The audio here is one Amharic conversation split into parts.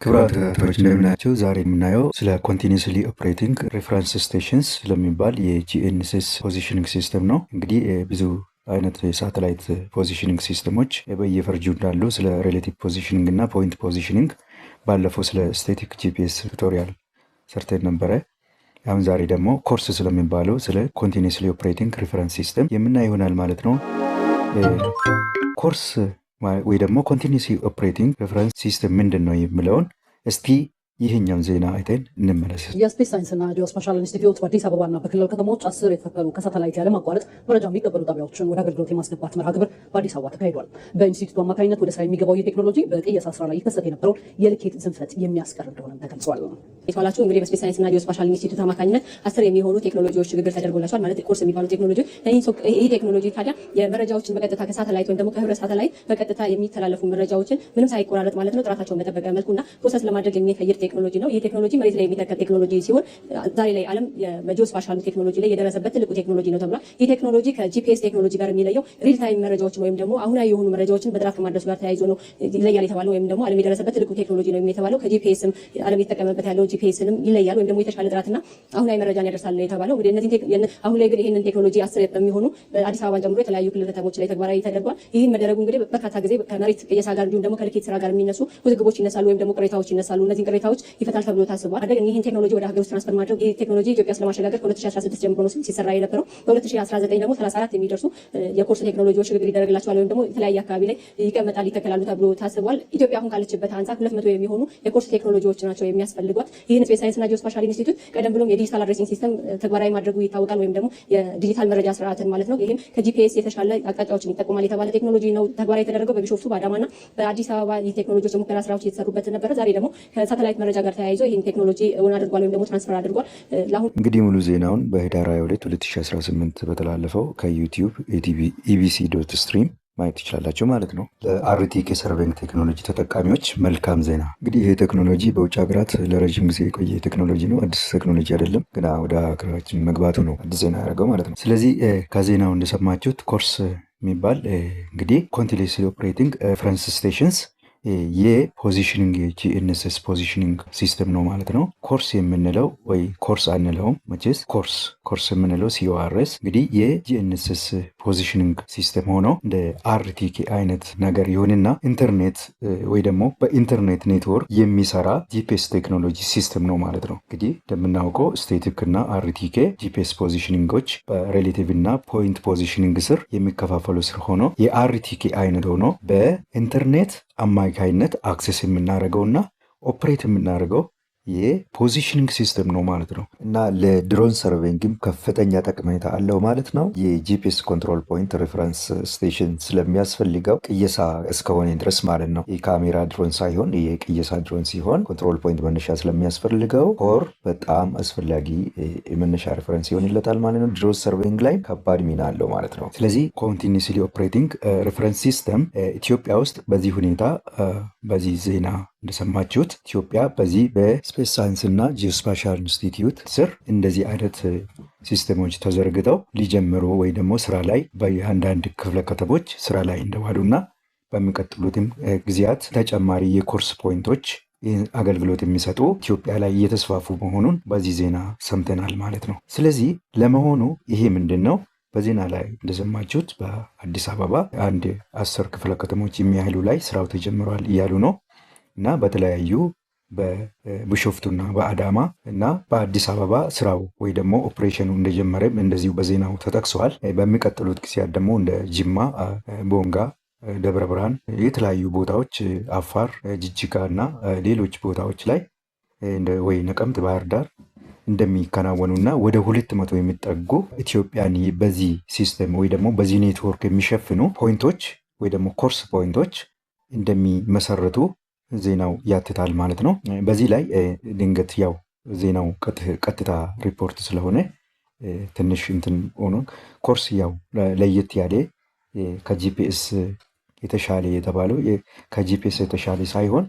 ክቡራን ተከታታዮች እንደምናቸው። ዛሬ የምናየው ስለ ኮንቲኒስሊ ኦፕሬቲንግ ሬፈረንስ ስቴሽንስ ስለሚባል የጂኤንኤስኤስ ፖዚሽኒንግ ሲስተም ነው። እንግዲህ ብዙ አይነት የሳተላይት ፖዚሽኒንግ ሲስተሞች በየፈርጁ እንዳሉ ስለ ሬሌቲቭ ፖዚሽኒንግ እና ፖይንት ፖዚሽኒንግ ባለፈው ስለ ስቴቲክ ጂፒኤስ ቱቶሪያል ሰርተን ነበረ። አሁን ዛሬ ደግሞ ኮርስ ስለሚባለው ስለ ኮንቲኒስሊ ኦፕሬቲንግ ሬፈረንስ ሲስተም የምናይ ይሆናል ማለት ነው። ኮርስ ወይ ደግሞ ኮንቲኒስሊ ኦፕሬቲንግ ሬፈረንስ ሲስተም ምንድን ነው የሚለውን እስቲ ይህኛውን ዜና አይተን እንመለስ። የስፔስ ሳይንስና ጂኦስፓሻል ኢንስቲትዩት በአዲስ አበባና በክልል ከተሞች 10 የተተከሉ ከሳተላይት ያለማቋረጥ መረጃ የሚቀበሉ ጣቢያዎችን ወደ አገልግሎት የማስገባት መርሃ ግብር በአዲስ አበባ ተካሂዷል። በኢንስቲትዩቱ አማካኝነት ወደ ስራ የሚገባው የቴክኖሎጂ በቅየሳ ስራ ላይ ይከሰት የነበረውን የልኬት ዝንፈት የሚያስቀር እንደሆነም ተገልጿል። የተባላቸው እንግዲህ በስፔስ ሳይንስና ጂኦስፓሻል ኢንስቲትዩት አማካኝነት 10 የሚሆኑ ቴክኖሎጂዎች ሽግግር ተደርጎላቸዋል። ማለት ኮርስ የሚባሉ ቴክኖሎጂ ይህ ቴክኖሎጂ ታዲያ የመረጃዎችን በቀጥታ ከሳተላይት ወይም ደግሞ ከህብረ ሳተላይት በቀጥታ የሚተላለፉ መረጃዎችን ምንም ሳይቆራረጥ ማለት ነው ጥራታቸውን በጠበቀ መልኩና ፕሮሰስ ለማድረግ የሚፈይድ ቴክኖሎጂ ነው። ይህ ቴክኖሎጂ መሬት ላይ የሚተከል ቴክኖሎጂ ሲሆን ዛሬ ላይ ዓለም በጂኦስፓሻል ቴክኖሎጂ ላይ የደረሰበት ትልቁ ቴክኖሎጂ ነው ተብሏል። ይህ ቴክኖሎጂ ከጂፒኤስ ቴክኖሎጂ ጋር የሚለየው ሪል ታይም መረጃዎችን ወይም ደግሞ አሁናዊ የሆኑ መረጃዎችን በጥራት ከማድረስ ጋር ተያይዞ ነው ይለያል የተባለው ወይም ደግሞ ዓለም የደረሰበት ትልቁ ቴክኖሎጂ ነው የተባለው። ከጂፒኤስም ዓለም የተጠቀመበት ያለው ጂፒኤስንም ይለያል ወይም ደግሞ የተሻለ ጥራትና አሁናዊ መረጃን ያደርሳል የተባለው። እንግዲህ እነዚህ አሁን ላይ ግን ይሄንን ቴክኖሎጂ 10 በሚሆኑ በአዲስ አበባን ጨምሮ የተለያዩ ክልል ከተሞች ላይ ተግባራዊ ተደርጓል። ይህን መደረጉ እንግዲህ በርካታ ጊዜ ከመሬት ቅየሳ ጋር እንዲሁም ደግሞ ከልኬት ስራ ጋር የሚነሱ ውዝግቦች ይነሳሉ ወይም ደግሞ ቅሬታዎች ይነሳሉ። እነዚህን ቅሬታዎች ይፈታል ተብሎ ታስቧል። ይህን ቴክኖሎጂ ወደ ሀገር ውስጥ ትራንስፈር ማድረግ ይህ ቴክኖሎጂ ኢትዮጵያ ውስጥ ለማሸጋገር ከ2016 ጀምሮ ነው ሲሰራ የነበረው። በ2019 ደግሞ 34 የሚደርሱ የኮርስ ቴክኖሎጂዎች ሽግግር ይደረግላቸዋል ወይም ደግሞ የተለያየ አካባቢ ላይ ይቀመጣል ይተከላሉ ተብሎ ታስቧል። ኢትዮጵያ አሁን ካለችበት አንጻር 200 የሚሆኑ የኮርስ ቴክኖሎጂዎች ናቸው የሚያስፈልጓት። ይህን ስፔስ ሳይንስና ጂኦስፓሻል ኢንስቲትዩት ቀደም ብሎም የዲጂታል አድሬሲንግ ሲስተም ተግባራዊ ማድረጉ ይታወቃል። ወይም ደግሞ የዲጂታል መረጃ ስርዓትን ማለት ነው። ይህም ከጂፒኤስ የተሻለ አቅጣጫዎችን ይጠቁማል የተባለ ቴክኖሎጂ ነው ተግባራዊ የተደረገው በቢሾፍቱ በአዳማና በአዲስ አበባ። ይህ ቴክኖሎጂዎች የሙከራ ስራዎች እየተሰሩበት ነበረ። ዛሬ ደግሞ ከሳተላይት መረጃ ጋር ተያይዞ ይህን ቴክኖሎጂ አድርጓል ወይም ደግሞ ትራንስፈር አድርጓል። እንግዲህ ሙሉ ዜናውን በህዳር 22 2018 በተላለፈው ከዩቲዩብ ኢቢሲ ዶት ስትሪም ማየት ትችላላችሁ ማለት ነው። ለአርቲክ የሰርቬይንግ ቴክኖሎጂ ተጠቃሚዎች መልካም ዜና። እንግዲህ ይህ ቴክኖሎጂ በውጭ ሀገራት ለረዥም ጊዜ የቆየ ቴክኖሎጂ ነው። አዲስ ቴክኖሎጂ አይደለም። ግና ወደ ሀገራችን መግባቱ ነው አዲስ ዜና ያደረገው ማለት ነው። ስለዚህ ከዜናው እንደሰማችሁት ኮርስ የሚባል እንግዲህ ኮንቲኒስሊ ኦፕሬቲንግ ሬፈረንስ ስቴሽንስ የፖዚሽኒንግ የጂኤንኤስኤስ ፖዚሽኒንግ ሲስተም ነው ማለት ነው። ኮርስ የምንለው ወይ ኮርስ አንለውም መቼስ ኮርስ የምንለው ሲኦአርኤስ እንግዲህ የጂኤንኤስኤስ ፖዚሽኒንግ ሲስተም ሆኖ እንደ አርቲኬ አይነት ነገር ይሁንና ኢንተርኔት ወይ ደግሞ በኢንተርኔት ኔትወርክ የሚሰራ ጂፒኤስ ቴክኖሎጂ ሲስተም ነው ማለት ነው። እንግዲህ እንደምናውቀው ስቴቲክ እና አርቲኬ ጂፒኤስ ፖዚሽኒንጎች በሬሌቲቭ እና ፖይንት ፖዚሽኒንግ ስር የሚከፋፈሉ ስር ሆኖ የአርቲኬ አይነት ሆኖ በኢንተርኔት አማካይነት አክሰስ የምናደርገውና ኦፕሬት የምናደርገው የፖዚሽኒንግ ሲስተም ነው ማለት ነው። እና ለድሮን ሰርቬይንግም ከፍተኛ ጠቀሜታ አለው ማለት ነው። የጂፒኤስ ኮንትሮል ፖይንት ሬፈረንስ ስቴሽን ስለሚያስፈልገው ቅየሳ እስከሆነ ድረስ ማለት ነው። የካሜራ ድሮን ሳይሆን የቅየሳ ድሮን ሲሆን ኮንትሮል ፖይንት መነሻ ስለሚያስፈልገው ኮር በጣም አስፈላጊ የመነሻ ሬፈረንስ ይሆንለታል ማለት ነው። ድሮን ሰርቬይንግ ላይ ከባድ ሚና አለው ማለት ነው። ስለዚህ ኮንቲኒስሊ ኦፕሬቲንግ ሬፈረንስ ሲስተም ኢትዮጵያ ውስጥ በዚህ ሁኔታ በዚህ ዜና እንደሰማችሁት ኢትዮጵያ በዚህ በስፔስ ሳይንስ እና ጂኦስፓሻል ኢንስቲትዩት ስር እንደዚህ አይነት ሲስተሞች ተዘርግተው ሊጀምሩ ወይ ደግሞ ስራ ላይ በአንዳንድ ክፍለ ከተሞች ስራ ላይ እንደዋሉና በሚቀጥሉትም ጊዜያት ተጨማሪ የኮርስ ፖይንቶች አገልግሎት የሚሰጡ ኢትዮጵያ ላይ እየተስፋፉ መሆኑን በዚህ ዜና ሰምተናል ማለት ነው። ስለዚህ ለመሆኑ ይሄ ምንድን ነው? በዜና ላይ እንደሰማችሁት በአዲስ አበባ አንድ 10 ክፍለ ከተሞች የሚያህሉ ላይ ስራው ተጀምሯል እያሉ ነው እና በተለያዩ በቢሾፍቱና በአዳማ እና በአዲስ አበባ ስራው ወይ ደግሞ ኦፕሬሽኑ እንደጀመረም እንደዚሁ በዜናው ተጠቅሰዋል። በሚቀጥሉት ጊዜያት ደግሞ እንደ ጅማ፣ ቦንጋ፣ ደብረ ብርሃን የተለያዩ ቦታዎች አፋር፣ ጅጅጋ እና ሌሎች ቦታዎች ላይ ወይ ነቀምት፣ ባህር ዳር እንደሚከናወኑና ወደ 200 የሚጠጉ ኢትዮጵያን በዚህ ሲስተም ወይ ደግሞ በዚህ ኔትወርክ የሚሸፍኑ ፖይንቶች ወይ ደግሞ ኮርስ ፖይንቶች እንደሚመሰረቱ ዜናው ያትታል ማለት ነው። በዚህ ላይ ድንገት ያው ዜናው ቀጥታ ሪፖርት ስለሆነ ትንሽ እንትን ሆኖ ኮርስ ያው ለየት ያለ ከጂፒኤስ የተሻለ የተባለው ከጂፒኤስ የተሻለ ሳይሆን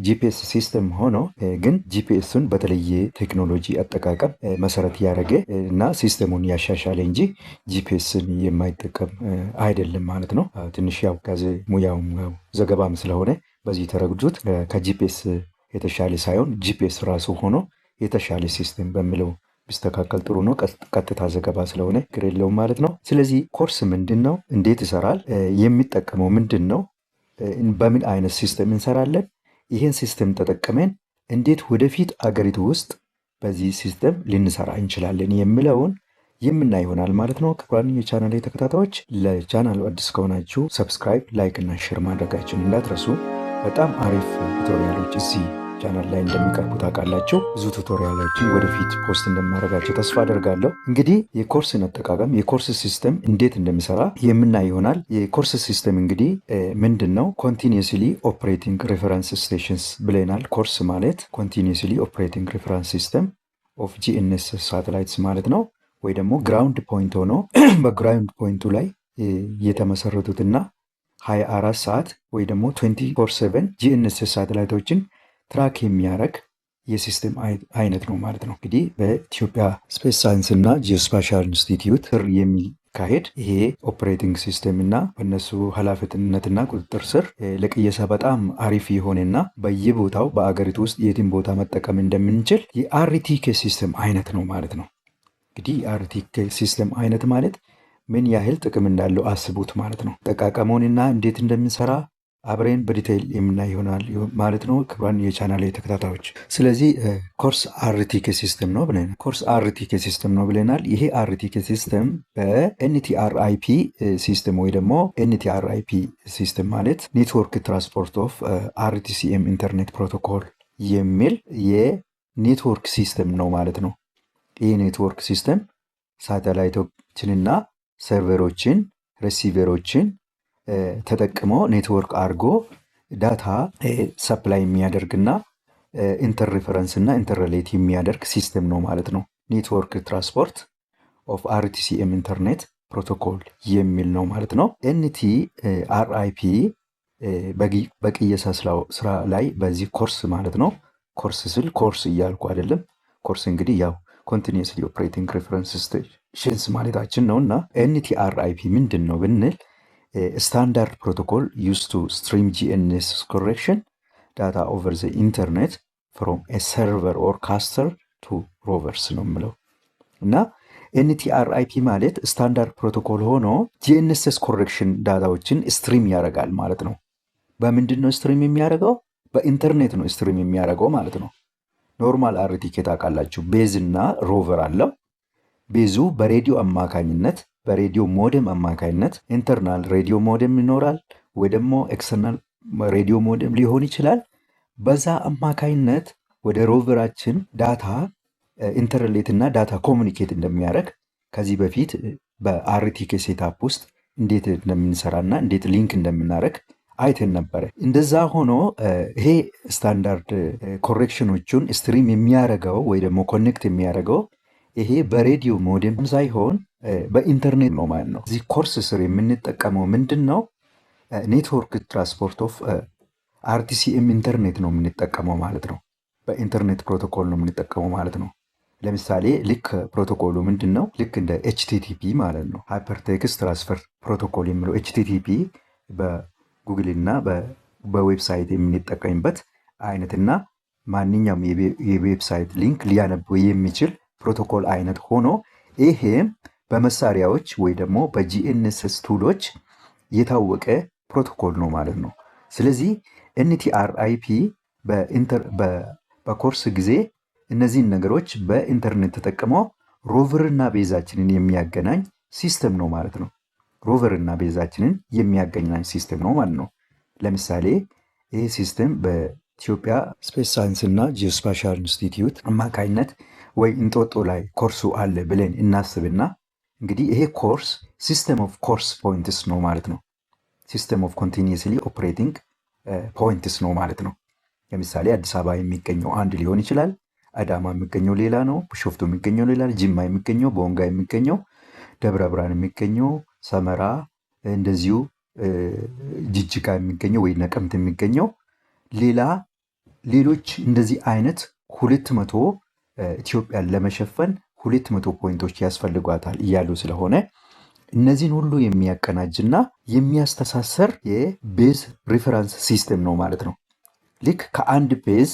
ጂፒኤስ ሲስተም ሆኖ ግን ጂፒኤስን በተለየ ቴክኖሎጂ አጠቃቀም መሰረት ያደረገ እና ሲስተሙን ያሻሻለ እንጂ ጂፒኤስን የማይጠቀም አይደለም ማለት ነው። ትንሽ ያው ሙያውም ዘገባም ስለሆነ በዚህ ተረግዱት። ከጂፒኤስ የተሻለ ሳይሆን ጂፒኤስ ራሱ ሆኖ የተሻለ ሲስተም በሚለው ቢስተካከል ጥሩ ነው። ቀጥታ ዘገባ ስለሆነ ችግር የለውም ማለት ነው። ስለዚህ ኮርስ ምንድን ነው? እንዴት ይሰራል? የሚጠቀመው ምንድን ነው? በምን አይነት ሲስተም እንሰራለን? ይህን ሲስተም ተጠቅመን እንዴት ወደፊት አገሪቱ ውስጥ በዚህ ሲስተም ልንሰራ እንችላለን የሚለውን የምናይ ይሆናል ማለት ነው። ክቡራን የቻናል ተከታታዮች፣ ለቻናሉ አዲስ ከሆናችሁ ሰብስክራይብ፣ ላይክ እና ሼር ማድረጋችሁን እንዳትረሱ። በጣም አሪፍ ቱቶሪያሎች እዚህ ቻናል ላይ እንደሚቀርቡ ታውቃላችሁ። ብዙ ቱቶሪያሎችን ወደፊት ፖስት እንደማደርጋቸው ተስፋ አደርጋለሁ። እንግዲህ የኮርስን አጠቃቀም የኮርስ ሲስተም እንዴት እንደሚሰራ የምናይ ይሆናል። የኮርስ ሲስተም እንግዲህ ምንድን ነው? ኮንቲኒየስሊ ኦፕሬቲንግ ሬፈረንስ ስቴሽንስ ብለናል። ኮርስ ማለት ኮንቲኒየስሊ ኦፕሬቲንግ ሬፈረንስ ሲስተም ኦፍ ጂኤንኤስ ሳተላይትስ ማለት ነው። ወይ ደግሞ ግራውንድ ፖይንት ሆኖ በግራውንድ ፖይንቱ ላይ የተመሰረቱትና 24 ሰዓት ወይ ደግሞ 24/7 ጂኤንኤስ ሳተላይቶችን ትራክ የሚያደርግ የሲስተም አይነት ነው ማለት ነው። እንግዲህ በኢትዮጵያ ስፔስ ሳይንስ እና ጂኦስፓሻል ኢንስቲትዩት ስር የሚካሄድ ይሄ ኦፕሬቲንግ ሲስተም እና በእነሱ ኃላፊነትና ቁጥጥር ስር ለቅየሳ በጣም አሪፍ የሆነና በየቦታው በአገሪቱ ውስጥ የትም ቦታ መጠቀም እንደምንችል የአርቲኬ ሲስተም አይነት ነው ማለት ነው። እንግዲህ የአርቲኬ ሲስተም አይነት ማለት ምን ያህል ጥቅም እንዳለው አስቡት ማለት ነው። ጠቃቀመውንና እንዴት እንደምንሰራ አብሬን በዲቴይል የምናይ ይሆናል ማለት ነው። ክቡራን የቻናል ተከታታዮች፣ ስለዚህ ኮርስ አርቲኬ ሲስተም ነው ብለናል። ኮርስ አርቲኬ ሲስተም ነው ብለናል። ይሄ አርቲኬ ሲስተም በኤንቲአርአይፒ ሲስተም ወይ ደግሞ ኤንቲአርአይፒ ሲስተም ማለት ኔትወርክ ትራንስፖርት ኦፍ አርቲሲኤም ኢንተርኔት ፕሮቶኮል የሚል የኔትወርክ ሲስተም ነው ማለት ነው። ይህ ኔትወርክ ሲስተም ሳተላይቶችንና ሰርቨሮችን ሪሲቨሮችን ተጠቅሞ ኔትወርክ አድርጎ ዳታ ሰፕላይ የሚያደርግና ኢንተር ሪፈረንስ እና ኢንተርሌት የሚያደርግ ሲስተም ነው ማለት ነው። ኔትወርክ ትራንስፖርት ኦፍ አርቲሲኤም ኢንተርኔት ፕሮቶኮል የሚል ነው ማለት ነው። ኤንቲአርአይፒ በቅየሳ ስራ ላይ በዚህ ኮርስ ማለት ነው። ኮርስ ስል ኮርስ እያልኩ አይደለም። ኮርስ እንግዲህ ያው ኮንቲኒየስሊ ኦፕሬቲንግ ሬፈረንስ ስቴሽንስ ማለታችን ነው። እና ኤንቲአርአይፒ ምንድን ነው ብንል ስታንዳርድ ፕሮቶኮል ዩዝ ቱ ስትሪም ጂኤንኤስ ኮሬክሽን ዳታ ኦቨር ዘ ኢንተርኔት ፍሮም ሰርቨር ኦር ካስተር ቱ ሮቨርስ ነው የምለው። እና ኤንቲአርአይፒ ማለት ስታንዳርድ ፕሮቶኮል ሆኖ ጂኤንኤስ ኮሬክሽን ዳታዎችን ስትሪም ያደርጋል ማለት ነው። በምንድን ነው ስትሪም የሚያደርገው? በኢንተርኔት ነው ስትሪም የሚያደርገው ማለት ነው። ኖርማል አርቲኬ ታውቃላችሁ፣ ቤዝ እና ሮቨር አለው። ቤዙ በሬዲዮ አማካኝነት በሬዲዮ ሞደም አማካኝነት ኢንተርናል ሬዲዮ ሞደም ይኖራል ወይ ደግሞ ኤክስተርናል ሬዲዮ ሞደም ሊሆን ይችላል። በዛ አማካኝነት ወደ ሮቨራችን ዳታ ኢንተርሌት እና ዳታ ኮሙኒኬት እንደሚያደርግ ከዚህ በፊት በአርቲኬ ሴታፕ ውስጥ እንዴት እንደምንሰራና እንዴት ሊንክ እንደምናደርግ አይተን ነበረ። እንደዛ ሆኖ ይሄ ስታንዳርድ ኮሬክሽኖቹን ስትሪም የሚያደርገው ወይ ደግሞ ኮኔክት የሚያደርገው ይሄ በሬዲዮ ሞዴም ሳይሆን በኢንተርኔት ነው ማለት ነው። እዚህ ኮርስ ስር የምንጠቀመው ምንድን ነው? ኔትወርክ ትራንስፖርት ኦፍ አርቲሲኤም ኢንተርኔት ነው የምንጠቀመው ማለት ነው። በኢንተርኔት ፕሮቶኮል ነው የምንጠቀመው ማለት ነው። ለምሳሌ ልክ ፕሮቶኮሉ ምንድን ነው? ልክ እንደ ኤችቲቲፒ ማለት ነው። ሃይፐርቴክስት ትራንስፈር ፕሮቶኮል የሚለው ኤችቲቲፒ በጉግል እና በዌብሳይት የምንጠቀምበት አይነትና ማንኛውም የዌብሳይት ሊንክ ሊያነበው የሚችል ፕሮቶኮል አይነት ሆኖ ይሄም በመሳሪያዎች ወይ ደግሞ በጂኤንኤስ ቱሎች የታወቀ ፕሮቶኮል ነው ማለት ነው። ስለዚህ ኤንቲአርአይፒ በኮርስ ጊዜ እነዚህን ነገሮች በኢንተርኔት ተጠቅመው ሮቨርና ቤዛችንን የሚያገናኝ ሲስተም ነው ማለት ነው። ሮቨርና ቤዛችንን የሚያገናኝ ሲስተም ነው ማለት ነው። ለምሳሌ ይህ ሲስተም በኢትዮጵያ ስፔስ ሳይንስ እና ጂኦስፓሻል ኢንስቲትዩት አማካኝነት ወይ እንጦጦ ላይ ኮርሱ አለ ብለን እናስብና እንግዲህ ይሄ ኮርስ ሲስተም ኦፍ ኮርስ ፖይንትስ ነው ማለት ነው። ሲስተም ኦፍ ኮንቲኒየስሊ ኦፕሬቲንግ ፖይንትስ ነው ማለት ነው። ለምሳሌ አዲስ አበባ የሚገኘው አንድ ሊሆን ይችላል፣ አዳማ የሚገኘው ሌላ ነው፣ ቢሾፍቱ የሚገኘው ሌላ፣ ጅማ የሚገኘው፣ ቦንጋ የሚገኘው፣ ደብረ ብርሃን የሚገኘው፣ ሰመራ እንደዚሁ ጅጅጋ የሚገኘው ወይ ነቀምት የሚገኘው ሌላ ሌሎች እንደዚህ አይነት 200 ኢትዮጵያን ለመሸፈን 200 ፖይንቶች ያስፈልጓታል እያሉ ስለሆነ እነዚህን ሁሉ የሚያቀናጅና የሚያስተሳሰር የቤዝ ሪፈረንስ ሲስተም ነው ማለት ነው። ልክ ከአንድ ቤዝ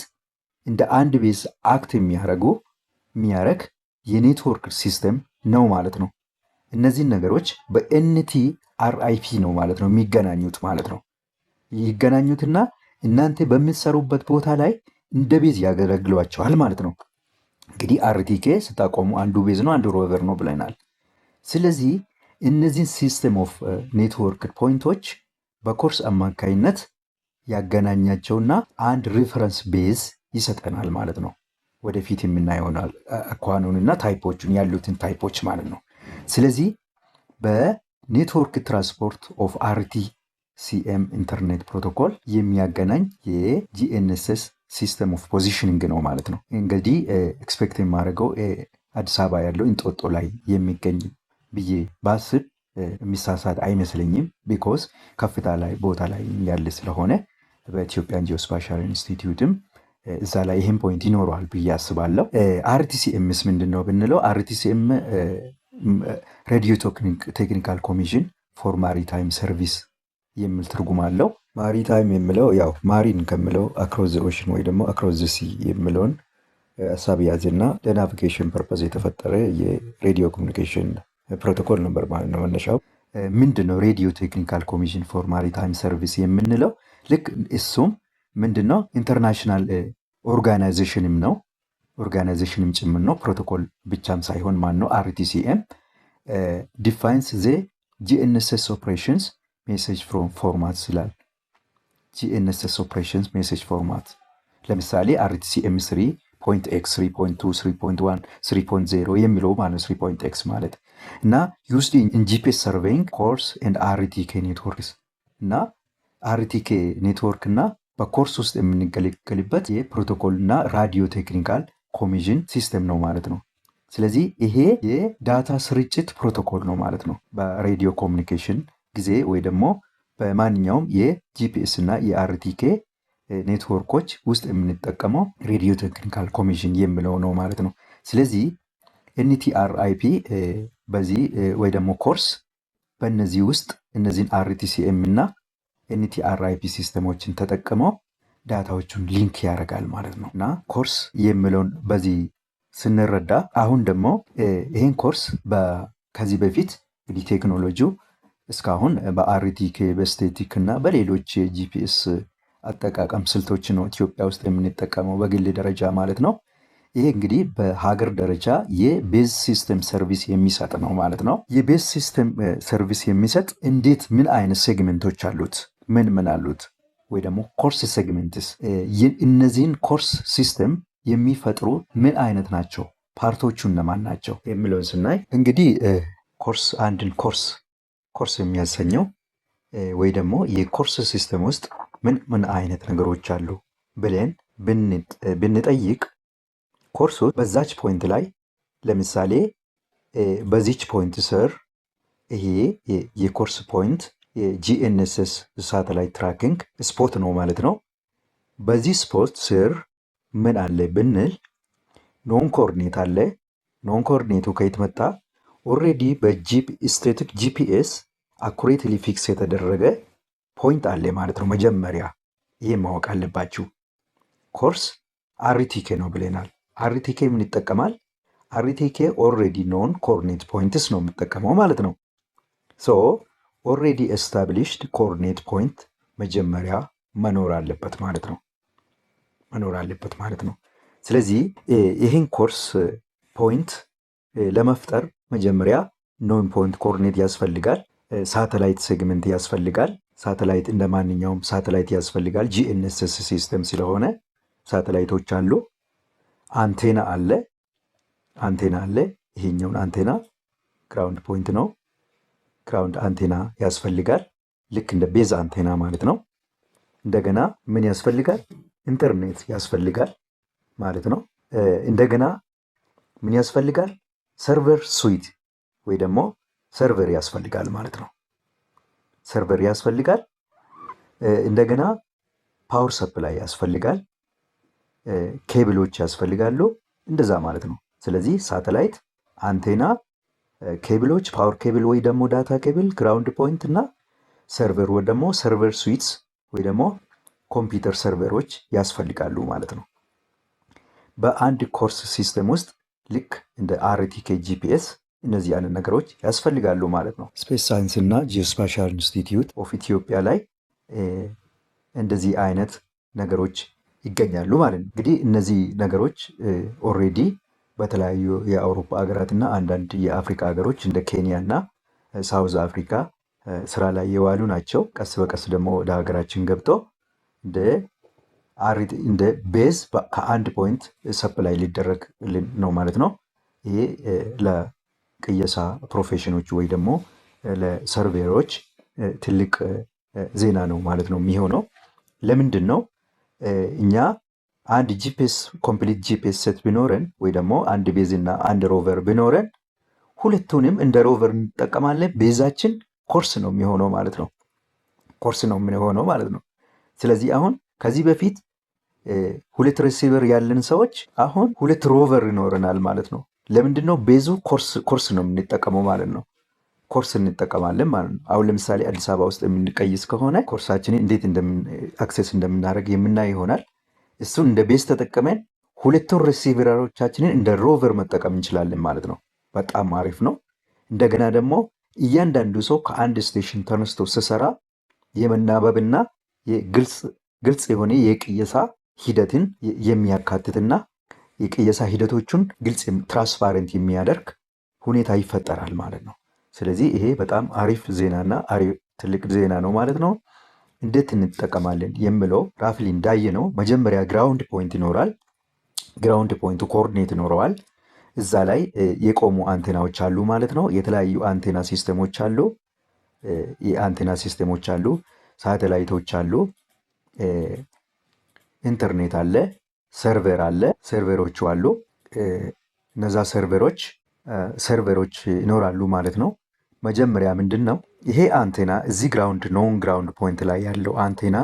እንደ አንድ ቤዝ አክት የሚያረግ የኔትወርክ ሲስተም ነው ማለት ነው። እነዚህን ነገሮች በኤንቲ አርአይፒ ነው ማለት ነው የሚገናኙት ማለት ነው። ይገናኙትና እናንተ በምትሰሩበት ቦታ ላይ እንደ ቤዝ ያገለግሏቸዋል ማለት ነው። እንግዲህ አርቲኬ ስታቆሙ አንዱ ቤዝ ነው፣ አንዱ ሮቨር ነው ብለናል። ስለዚህ እነዚህን ሲስተም ኦፍ ኔትወርክ ፖይንቶች በኮርስ አማካይነት ያገናኛቸውና አንድ ሪፈረንስ ቤዝ ይሰጠናል ማለት ነው። ወደፊት የምናየሆናል አኳኑንና ታይፖቹን ያሉትን ታይፖች ማለት ነው። ስለዚህ በኔትወርክ ትራንስፖርት ኦፍ አርቲሲኤም ኢንተርኔት ፕሮቶኮል የሚያገናኝ የጂኤንኤስኤስ ሲስተም ኦፍ ፖዚሽኒንግ ነው ማለት ነው። እንግዲህ ኤክስፔክት የማደርገው አዲስ አበባ ያለው እንጦጦ ላይ የሚገኝ ብዬ ባስብ የሚሳሳት አይመስለኝም። ቢኮዝ ከፍታ ላይ ቦታ ላይ ያለ ስለሆነ በኢትዮጵያን ጂኦስፓሻል ኢንስቲትዩትም እዛ ላይ ይህም ፖይንት ይኖረዋል ብዬ አስባለሁ። አርቲሲኤምስ ምንድን ነው ብንለው አርቲሲኤም ሬዲዮ ቴክኒካል ኮሚሽን ፎር ማሪታይም ሰርቪስ የሚል ትርጉም አለው። ማሪታይም የሚለው ያው ማሪን ከምለው አክሮስ ዘ ኦሽን ወይ ደግሞ አክሮስ ዘ ሲ የሚለውን ሀሳብ ያዝና ለናቪጌሽን ፐርፐዝ የተፈጠረ የሬዲዮ ኮሚኒኬሽን ፕሮቶኮል ነበር ማለት ነው መነሻው። ምንድን ነው ሬዲዮ ቴክኒካል ኮሚሽን ፎር ማሪታይም ሰርቪስ የምንለው? ልክ እሱም ምንድን ነው ኢንተርናሽናል ኦርጋናይዜሽንም ነው፣ ኦርጋናይዜሽንም ጭምር ነው። ፕሮቶኮል ብቻም ሳይሆን ማን ነው አርቲሲኤም ዲፋይንስ ዘ ጂኤንኤስኤስ ኦፕሬሽንስ ሜሴጅ ፍሮም ፎርማት ይላል። ጂኤንኤስኤስ ኦፕሬሽንስ ሜሴጅ ፎርማት ለምሳሌ አርቲሲኤም 3.x 3.2 3.1 3.0 የሚለው ማለት 3.x ማለት እና ዩዝድ ኢን ጂፒኤስ ሰርቬይንግ ኮርስ ኤንድ አርቲኬ ኔትወርክስ እና አርቲኬ ኔትወርክ እና በኮርስ ውስጥ የምንገለገልበት የፕሮቶኮል እና ራዲዮ ቴክኒካል ኮሚሽን ሲስተም ነው ማለት ነው። ስለዚህ ይሄ የዳታ ስርጭት ፕሮቶኮል ነው ማለት ነው። በሬዲዮ ኮሚኒኬሽን ጊዜ ወይ ደግሞ በማንኛውም የጂፒኤስ እና የአርቲኬ ኔትወርኮች ውስጥ የምንጠቀመው ሬዲዮ ቴክኒካል ኮሚሽን የሚለው ነው ማለት ነው። ስለዚህ ኤንቲአርአይፒ በዚህ ወይ ደግሞ ኮርስ በእነዚህ ውስጥ እነዚህን አርቲሲኤም እና ኤንቲአርአይፒ ሲስተሞችን ተጠቅመው ዳታዎቹን ሊንክ ያደርጋል ማለት ነው እና ኮርስ የሚለውን በዚህ ስንረዳ አሁን ደግሞ ይህን ኮርስ ከዚህ በፊት እንግዲህ ቴክኖሎጂው እስካሁን በአርቲኬ በስቴቲክ እና በሌሎች የጂፒኤስ አጠቃቀም ስልቶች ነው ኢትዮጵያ ውስጥ የምንጠቀመው በግል ደረጃ ማለት ነው። ይሄ እንግዲህ በሀገር ደረጃ የቤዝ ሲስተም ሰርቪስ የሚሰጥ ነው ማለት ነው። የቤዝ ሲስተም ሰርቪስ የሚሰጥ እንዴት ምን አይነት ሴግመንቶች አሉት? ምን አሉት? ወይ ደግሞ ኮርስ ሴግመንትስ እነዚህን ኮርስ ሲስተም የሚፈጥሩ ምን አይነት ናቸው? ፓርቶቹ እነማን ናቸው የሚለውን ስናይ እንግዲህ ኮርስ አንድን ኮርስ የሚያሰኘው ወይ ደግሞ የኮርስ ሲስተም ውስጥ ምን አይነት ነገሮች አሉ ብለን ብንጠይቅ ኮርሱ በዛች ፖይንት ላይ ለምሳሌ በዚች ፖይንት ስር ይሄ የኮርስ ፖይንት የጂኤንኤስኤስ ሳተላይት ትራኪንግ ስፖት ነው ማለት ነው። በዚህ ስፖት ስር ምን አለ ብንል ኖን ኮኦርዲኔት አለ። ኖን ኮኦርዲኔቱ ከየት መጣ? ኦልሬዲ በስቴቲክ ጂፒኤስ አኩሬትሊ ፊክስ የተደረገ ፖይንት አለ ማለት ነው። መጀመሪያ ይሄ ማወቅ አለባችሁ። ኮርስ አርቲኬ ነው ብለናል። አርቲኬ ምን ይጠቀማል? አርቲኬ ኦልሬዲ ኖን ኮኦርዲኔት ፖይንትስ ነው የምጠቀመው ማለት ነው። ሶ ኦልሬዲ ኤስታብሊሽድ ኮኦርዲኔት ፖይንት መጀመሪያ መኖር አለበት ማለት ነው። ስለዚህ ይህን ኮርስ ፖይንት ለመፍጠር መጀመሪያ ኖን ፖይንት ኮኦርዲኔት ያስፈልጋል። ሳተላይት ሴግመንት ያስፈልጋል። ሳተላይት እንደ ማንኛውም ሳተላይት ያስፈልጋል። ጂኤንኤስኤስ ሲስተም ስለሆነ ሳተላይቶች አሉ። አንቴና አለ። ይሄኛውን አንቴና ግራውንድ ፖይንት ነው። ግራውንድ አንቴና ያስፈልጋል። ልክ እንደ ቤዝ አንቴና ማለት ነው። እንደገና ምን ያስፈልጋል? ኢንተርኔት ያስፈልጋል ማለት ነው። እንደገና ምን ያስፈልጋል? ሰርቨር ስዊት ወይ ደግሞ ሰርቨር ያስፈልጋል ማለት ነው። ሰርቨር ያስፈልጋል። እንደገና ፓወር ሰፕላይ ያስፈልጋል። ኬብሎች ያስፈልጋሉ። እንደዛ ማለት ነው። ስለዚህ ሳተላይት፣ አንቴና፣ ኬብሎች ፓወር ኬብል ወይ ደግሞ ዳታ ኬብል፣ ግራውንድ ፖይንት እና ሰርቨር ወይ ደግሞ ሰርቨር ስዊትስ ወይ ደግሞ ኮምፒውተር ሰርቨሮች ያስፈልጋሉ ማለት ነው። በአንድ ኮርስ ሲስተም ውስጥ ልክ እንደ አርቲኬ ጂፒኤስ እነዚህ አይነት ነገሮች ያስፈልጋሉ ማለት ነው። ስፔስ ሳይንስ እና ጂኦስፓሻል ኢንስቲትዩት ኦፍ ኢትዮጵያ ላይ እንደዚህ አይነት ነገሮች ይገኛሉ ማለት ነው። እንግዲህ እነዚህ ነገሮች ኦልሬዲ በተለያዩ የአውሮፓ ሀገራት እና አንዳንድ የአፍሪካ ሀገሮች እንደ ኬንያ እና ሳውዝ አፍሪካ ስራ ላይ የዋሉ ናቸው። ቀስ በቀስ ደግሞ ወደ ሀገራችን ገብተው እንደ ቤዝ ከአንድ ፖይንት ሰፕላይ ሊደረግልን ነው ማለት ነው። ይሄ ለቅየሳ ፕሮፌሽኖች ወይ ደግሞ ለሰርቬሮች ትልቅ ዜና ነው ማለት ነው የሚሆነው። ለምንድን ነው እኛ አንድ ጂፒኤስ ኮምፕሊት ጂፒኤስ ሴት ቢኖረን ወይ ደግሞ አንድ ቤዝ እና አንድ ሮቨር ቢኖረን ሁለቱንም እንደ ሮቨር እንጠቀማለን። ቤዛችን ኮርስ ነው የሚሆነው ማለት ነው። ኮርስ ነው የሚሆነው ማለት ነው። ስለዚህ አሁን ከዚህ በፊት ሁለት ሪሲቨር ያለን ሰዎች አሁን ሁለት ሮቨር ይኖረናል ማለት ነው። ለምንድን ነው? ቤዙ ኮርስ ነው የምንጠቀመው ማለት ነው። ኮርስ እንጠቀማለን ማለት ነው። አሁን ለምሳሌ አዲስ አበባ ውስጥ የምንቀይስ ከሆነ ኮርሳችንን እንዴት አክሴስ እንደምናደርግ የምናይ ይሆናል። እሱን እንደ ቤዝ ተጠቅመን ሁለቱን ሪሲቨሮቻችንን እንደ ሮቨር መጠቀም እንችላለን ማለት ነው። በጣም አሪፍ ነው። እንደገና ደግሞ እያንዳንዱ ሰው ከአንድ ስቴሽን ተነስቶ ስሰራ የመናበብና ግልጽ የሆነ የቅየሳ ሂደትን የሚያካትትና የቅየሳ ሂደቶቹን ግልጽ ትራንስፓረንት የሚያደርግ ሁኔታ ይፈጠራል ማለት ነው። ስለዚህ ይሄ በጣም አሪፍ ዜናና ትልቅ ዜና ነው ማለት ነው። እንዴት እንጠቀማለን የሚለው ራፍሊ እንዳየ ነው። መጀመሪያ ግራውንድ ፖይንት ይኖራል። ግራውንድ ፖይንቱ ኮኦርዲኔት ይኖረዋል። እዛ ላይ የቆሙ አንቴናዎች አሉ ማለት ነው። የተለያዩ አንቴና ሲስተሞች አሉ። የአንቴና ሲስተሞች አሉ፣ ሳተላይቶች አሉ፣ ኢንተርኔት አለ፣ ሰርቨር አለ፣ ሰርቨሮቹ አሉ። እነዛ ሰርቨሮች ይኖራሉ ማለት ነው። መጀመሪያ ምንድን ነው ይሄ አንቴና እዚህ ኖን ግራውንድ ፖይንት ላይ ያለው አንቴና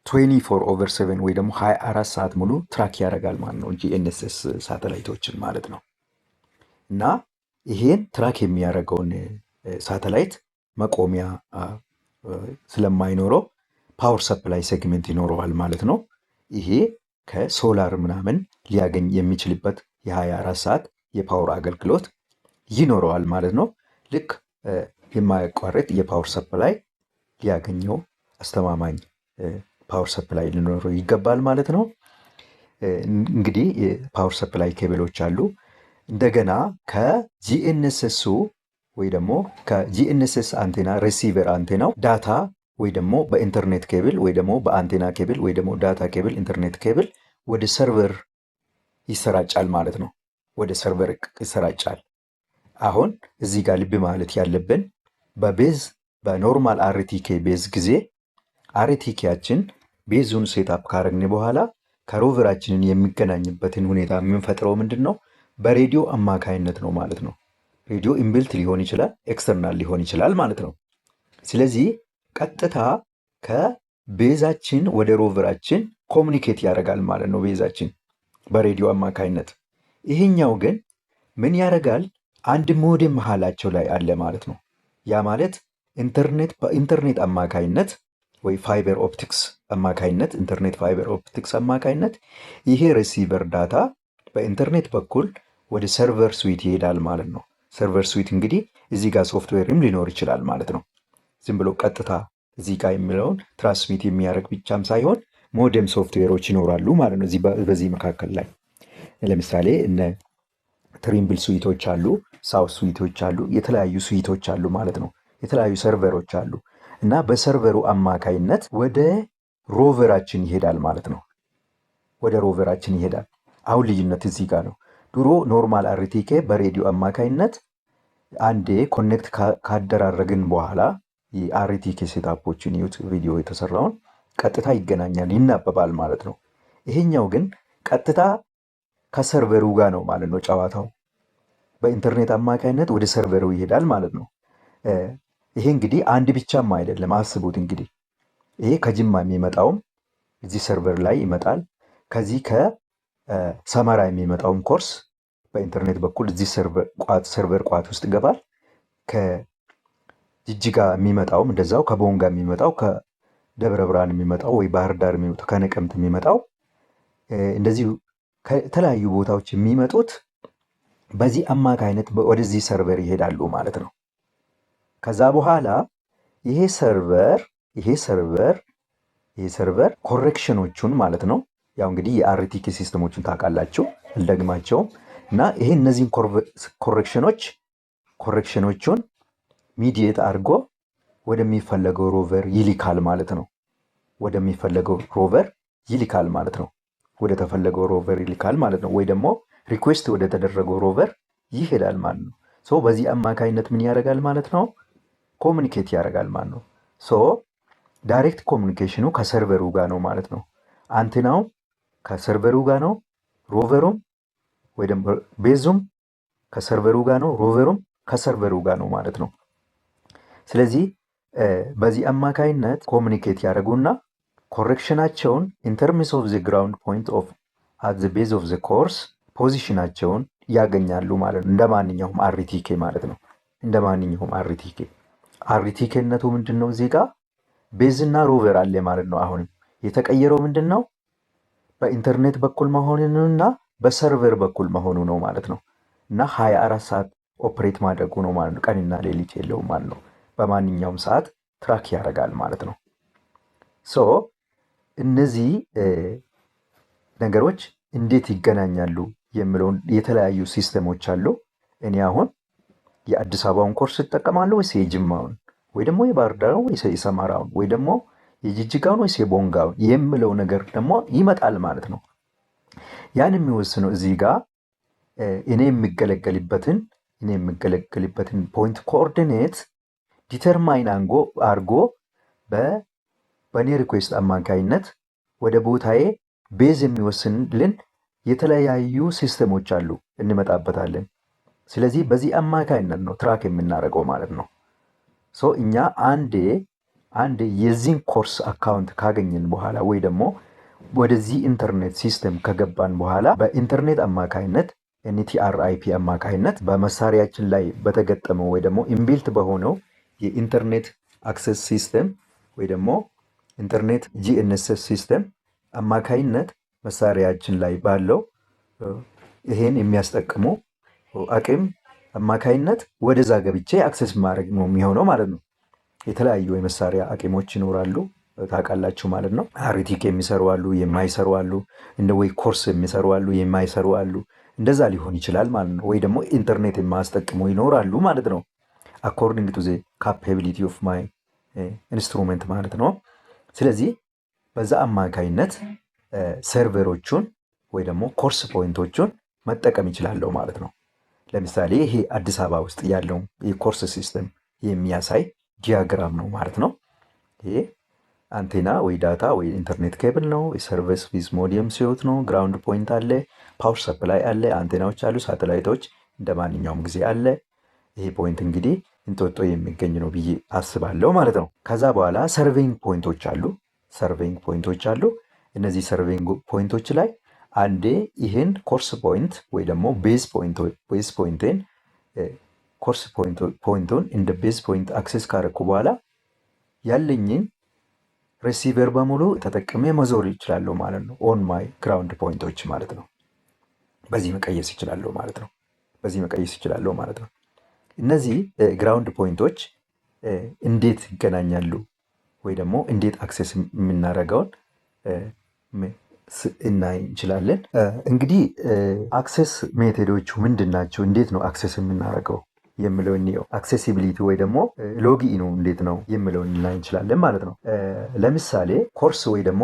24/7 ወይ ደግሞ 24 ሰዓት ሙሉ ትራክ ያደርጋል ማለት ነው። ጂኤንኤስኤስ ሳተላይቶችን ማለት ነው። እና ይሄን ትራክ የሚያደርገውን ሳተላይት መቆሚያ ስለማይኖረው ፓወር ሰፕላይ ሴግሜንት ይኖረዋል ማለት ነው። ይሄ ከሶላር ምናምን ሊያገኝ የሚችልበት የ24 ሰዓት የፓወር አገልግሎት ይኖረዋል ማለት ነው። ልክ የማያቋርጥ የፓወር ሰፕላይ ሊያገኘው አስተማማኝ ፓወር ሰፕላይ ሊኖረው ይገባል ማለት ነው። እንግዲህ የፓወር ሰፕላይ ኬብሎች አሉ። እንደገና ከጂኤንኤስኤሱ ወይ ደግሞ ከጂኤንኤስኤስ አንቴና ሪሲቨር አንቴናው ዳታ ወይ ደግሞ በኢንተርኔት ኬብል ወይ ደግሞ በአንቴና ኬብል ወይ ደግሞ ዳታ ኬብል ኢንተርኔት ኬብል ወደ ሰርቨር ይሰራጫል ማለት ነው። ወደ ሰርቨር ይሰራጫል። አሁን እዚህ ጋር ልብ ማለት ያለብን በኖርማል አርቲኬ ቤዝ ጊዜ አርቲኬያችን ቤዙን ሴትአፕ ካረግን በኋላ ከሮቨራችንን የሚገናኝበትን ሁኔታ የምንፈጥረው ምንድን ነው? በሬዲዮ አማካይነት ነው ማለት ነው። ሬዲዮ ኢምቢልት ሊሆን ይችላል፣ ኤክስተርናል ሊሆን ይችላል ማለት ነው። ስለዚህ ቀጥታ ከቤዛችን ወደ ሮቨራችን ኮሚኒኬት ያደርጋል ማለት ነው። ቤዛችን በሬዲዮ አማካይነት። ይሄኛው ግን ምን ያደርጋል? አንድ ሞዴም መሀላቸው ላይ አለ ማለት ነው። ያ ማለት በኢንተርኔት አማካይነት ወይ ፋይበር ኦፕቲክስ አማካይነት ኢንተርኔት ፋይበር ኦፕቲክስ አማካይነት ይሄ ሪሲቨር ዳታ በኢንተርኔት በኩል ወደ ሰርቨር ስዊት ይሄዳል ማለት ነው። ሰርቨር ስዊት እንግዲህ እዚህ ጋር ሶፍትዌርም ሊኖር ይችላል ማለት ነው። ዝም ብሎ ቀጥታ እዚህ ጋር የሚለውን ትራንስሚት የሚያደርግ ብቻም ሳይሆን ሞዴም ሶፍትዌሮች ይኖራሉ ማለት ነው። በዚህ መካከል ላይ ለምሳሌ እነ ትሪምብል ስዊቶች አሉ፣ ሳውት ስዊቶች አሉ፣ የተለያዩ ስዊቶች አሉ ማለት ነው። የተለያዩ ሰርቨሮች አሉ እና በሰርቨሩ አማካይነት ወደ ሮቨራችን ይሄዳል ማለት ነው። ወደ ሮቨራችን ይሄዳል። አሁን ልዩነት እዚህ ጋር ነው። ድሮ ኖርማል አርቲኬ በሬዲዮ አማካይነት አንዴ ኮኔክት ካደራረግን በኋላ የአርቲኬ ሴታፖችን ቪዲዮ የተሰራውን ቀጥታ ይገናኛል፣ ይናበባል ማለት ነው። ይሄኛው ግን ቀጥታ ከሰርቨሩ ጋር ነው ማለት ነው ጨዋታው። በኢንተርኔት አማካይነት ወደ ሰርቨሩ ይሄዳል ማለት ነው። ይሄ እንግዲህ አንድ ብቻም አይደለም። አስቡት እንግዲህ ይሄ ከጅማ የሚመጣውም እዚህ ሰርቨር ላይ ይመጣል። ከዚህ ከሰመራ የሚመጣውም ኮርስ በኢንተርኔት በኩል እዚህ ሰርቨር ቋት ውስጥ ይገባል። ከጅጅጋ የሚመጣውም እንደዛው፣ ከቦንጋ የሚመጣው፣ ከደብረ ብርሃን የሚመጣው ወይ ባህር ዳር የሚመጣው፣ ከነቀምት የሚመጣው እንደዚሁ ከተለያዩ ቦታዎች የሚመጡት በዚህ አማካይነት ወደዚህ ሰርቨር ይሄዳሉ ማለት ነው። ከዛ በኋላ ይሄ ሰርቨር ኮሬክሽኖቹን ማለት ነው። ያው እንግዲህ የአርቲኬ ሲስተሞችን ታውቃላችሁ፣ አልደግማቸውም። እና ይሄ እነዚህን ኮሬክሽኖቹን ሚዲየት አድርጎ ወደሚፈለገው ሮቨር ይልካል ማለት ነው። ወደ ተፈለገው ሮቨር ይልካል ማለት ነው። ወይ ደግሞ ሪኩዌስት ወደ ተደረገው ሮቨር ይሄዳል ማለት ነው። ሶ በዚህ አማካይነት ምን ያደርጋል ማለት ነው? ኮሚኒኬት ያደርጋል ማለት ነው። ሶ ዳይሬክት ኮሚኒኬሽኑ ከሰርቨሩ ጋር ነው ማለት ነው። አንቴናው ከሰርቨሩ ጋር ነው፣ ሮቨሩም ወይ ደግሞ ቤዙም ከሰርቨሩ ጋር ነው፣ ሮቨሩም ከሰርቨሩ ጋር ነው ማለት ነው። ስለዚህ በዚህ አማካይነት ኮሚኒኬት ያደርጉና ኮሬክሽናቸውን ኢን ተርምስ ኦፍ ዘ ግራውንድ ፖይንት ኦፍ አት ዘ ቤዝ ኦፍ ዘ ኮርስ ፖዚሽናቸውን ያገኛሉ ማለት ነው። እንደ ማንኛውም አርቲኬ ማለት ነው። እንደ ማንኛውም አርቲኬነቱ ምንድን ነው? እዚህ ጋር ቤዝና ሮቨር አለ ማለት ነው። አሁንም የተቀየረው ምንድን ነው? በኢንተርኔት በኩል መሆኑንና በሰርቨር በኩል መሆኑ ነው ማለት ነው። እና 24 ሰዓት ኦፕሬት ማድረጉ ነው ማለት ነው። ቀንና ሌሊት የለውም ማለት ነው። በማንኛውም ሰዓት ትራክ ያደርጋል ማለት ነው። ሶ እነዚህ ነገሮች እንዴት ይገናኛሉ የሚለውን የተለያዩ ሲስተሞች አሉ። እኔ አሁን የአዲስ አበባውን ኮርስ እጠቀማለሁ ወይስ የጅማውን ወይ ደግሞ የባህር ዳርን ወይስ የሰማራውን ወይ ደግሞ የጅጅጋውን ወይስ የቦንጋውን የሚለው ነገር ደግሞ ይመጣል ማለት ነው። ያን የሚወስነው እዚህ ጋር እኔ የምገለገልበትን ፖይንት ኮኦርዲኔት ዲተርማይን አርጎ በእኔ ሪኩዌስት አማካይነት ወደ ቦታዬ ቤዝ የሚወስንልን የተለያዩ ሲስተሞች አሉ፣ እንመጣበታለን። ስለዚህ በዚህ አማካይነት ነው ትራክ የምናደርገው ማለት ነው። ሶ እኛ አንዴ የዚህን ኮርስ አካውንት ካገኘን በኋላ ወይ ደግሞ ወደዚህ ኢንተርኔት ሲስተም ከገባን በኋላ በኢንተርኔት አማካይነት NTRIP አማካይነት በመሳሪያችን ላይ በተገጠመው ወይ ደግሞ ኢንቢልት በሆነው የኢንተርኔት አክሰስ ሲስተም ወይ ደግሞ ኢንተርኔት GNSS ሲስተም አማካይነት መሳሪያችን ላይ ባለው ይሄን የሚያስጠቅሙ አቅም አማካይነት ወደዛ ገብቼ አክሰስ ማድረግ ነው የሚሆነው ማለት ነው። የተለያዩ የመሳሪያ አቅሞች ይኖራሉ ታውቃላችሁ ማለት ነው። አርቲኬ የሚሰሩ አሉ፣ የማይሰሩ አሉ። እንደ ወይ ኮርስ የሚሰሩ አሉ፣ የማይሰሩ አሉ። እንደዛ ሊሆን ይችላል ማለት ነው። ወይ ደግሞ ኢንተርኔት የማያስጠቅሙ ይኖራሉ ማለት ነው። አኮርዲንግ ቱ ዘ ካፓቢሊቲ ኦፍ ማይ ኢንስትሩመንት ማለት ነው። ስለዚህ በዛ አማካይነት ሰርቨሮቹን ወይ ደግሞ ኮርስ ፖይንቶቹን መጠቀም ይችላለሁ ማለት ነው። ለምሳሌ ይሄ አዲስ አበባ ውስጥ ያለው የኮርስ ሲስተም የሚያሳይ ዲያግራም ነው ማለት ነው። ይሄ አንቴና ወይ ዳታ ወይ ኢንተርኔት ኬብል ነው። የሰርቪስ ዊዝ ሞዲየም ሲሆት ነው። ግራውንድ ፖይንት አለ፣ ፓወር ሰፕላይ አለ፣ አንቴናዎች አሉ፣ ሳተላይቶች እንደ ማንኛውም ጊዜ አለ። ይሄ ፖይንት እንግዲህ እንጦጦ የሚገኝ ነው ብዬ አስባለሁ ማለት ነው። ከዛ በኋላ ሰርቬይንግ ፖይንቶች አሉ። እነዚህ ሰርቬይንግ ፖይንቶች ላይ አንዴ ይህን ኮርስ ፖይንት ወይ ደግሞ ቤዝ ፖይንትን ኮርስ ፖይንቱን እንደ ቤዝ ፖይንት አክሴስ ካረኩ በኋላ ያለኝን ሪሲቨር በሙሉ ተጠቅሜ መዞር ይችላለሁ ማለት ነው። ኦን ማይ ግራውንድ ፖይንቶች ማለት ነው። በዚህ መቀየስ ይችላለሁ ማለት ነው። እነዚህ ግራውንድ ፖይንቶች እንዴት ይገናኛሉ ወይ ደግሞ እንዴት አክሴስ የምናደርገውን እናይ እንችላለን። እንግዲህ አክሴስ ሜቶዶቹ ምንድን ናቸው? እንዴት ነው አክሴስ የምናደርገው የሚለው እንየው። አክሴሲቢሊቲ ወይ ደግሞ ሎጊኑ እንዴት ነው የሚለው እናይ እንችላለን ማለት ነው። ለምሳሌ ኮርስ ወይ ደግሞ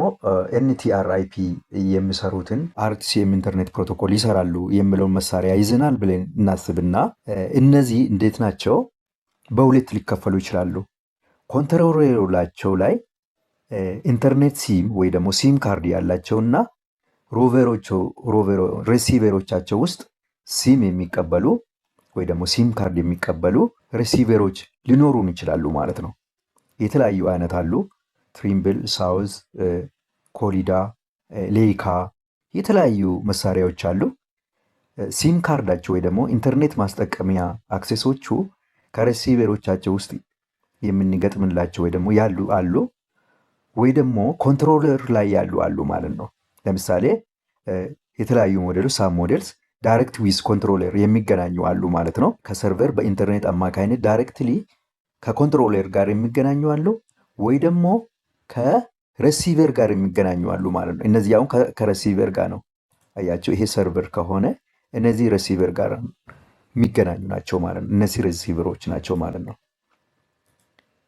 NTRIP የሚሰሩትን RTCM ኢንተርኔት ፕሮቶኮል ይሰራሉ የሚለውን መሳሪያ ይዘናል ብለን እናስብና እነዚህ እንዴት ናቸው? በሁለት ሊከፈሉ ይችላሉ። ኮንትሮለራቸው ላይ ኢንተርኔት ሲም ወይ ደግሞ ሲም ካርድ ያላቸውና ሪሲቨሮቻቸው ውስጥ ሲም የሚቀበሉ ወይ ደግሞ ሲም ካርድ የሚቀበሉ ሪሲቨሮች ሊኖሩን ይችላሉ ማለት ነው። የተለያዩ አይነት አሉ። ትሪምብል፣ ሳውዝ፣ ኮሊዳ፣ ሌይካ የተለያዩ መሳሪያዎች አሉ። ሲም ካርዳቸው ወይ ደግሞ ኢንተርኔት ማስጠቀሚያ አክሴሶቹ ከሬሲቨሮቻቸው ውስጥ የምንገጥምላቸው ወይ ደግሞ ያሉ አሉ ወይ ደግሞ ኮንትሮለር ላይ ያሉ አሉ ማለት ነው። ለምሳሌ የተለያዩ ሞዴሎች ሳም ሞዴልስ ዳይሬክት ዊዝ ኮንትሮለር የሚገናኙ አሉ ማለት ነው። ከሰርቨር በኢንተርኔት አማካይነት ዳይሬክትሊ ከኮንትሮለር ጋር የሚገናኙ አሉ ወይ ደግሞ ከሬሲቨር ጋር የሚገናኙ አሉ ማለት ነው። እነዚህ አሁን ከሬሲቨር ጋር ነው። አያቸው፣ ይሄ ሰርቨር ከሆነ እነዚህ ሬሲቨር ጋር የሚገናኙ ናቸው ማለት ነው። እነዚህ ሬሲቨሮች ናቸው ማለት ነው።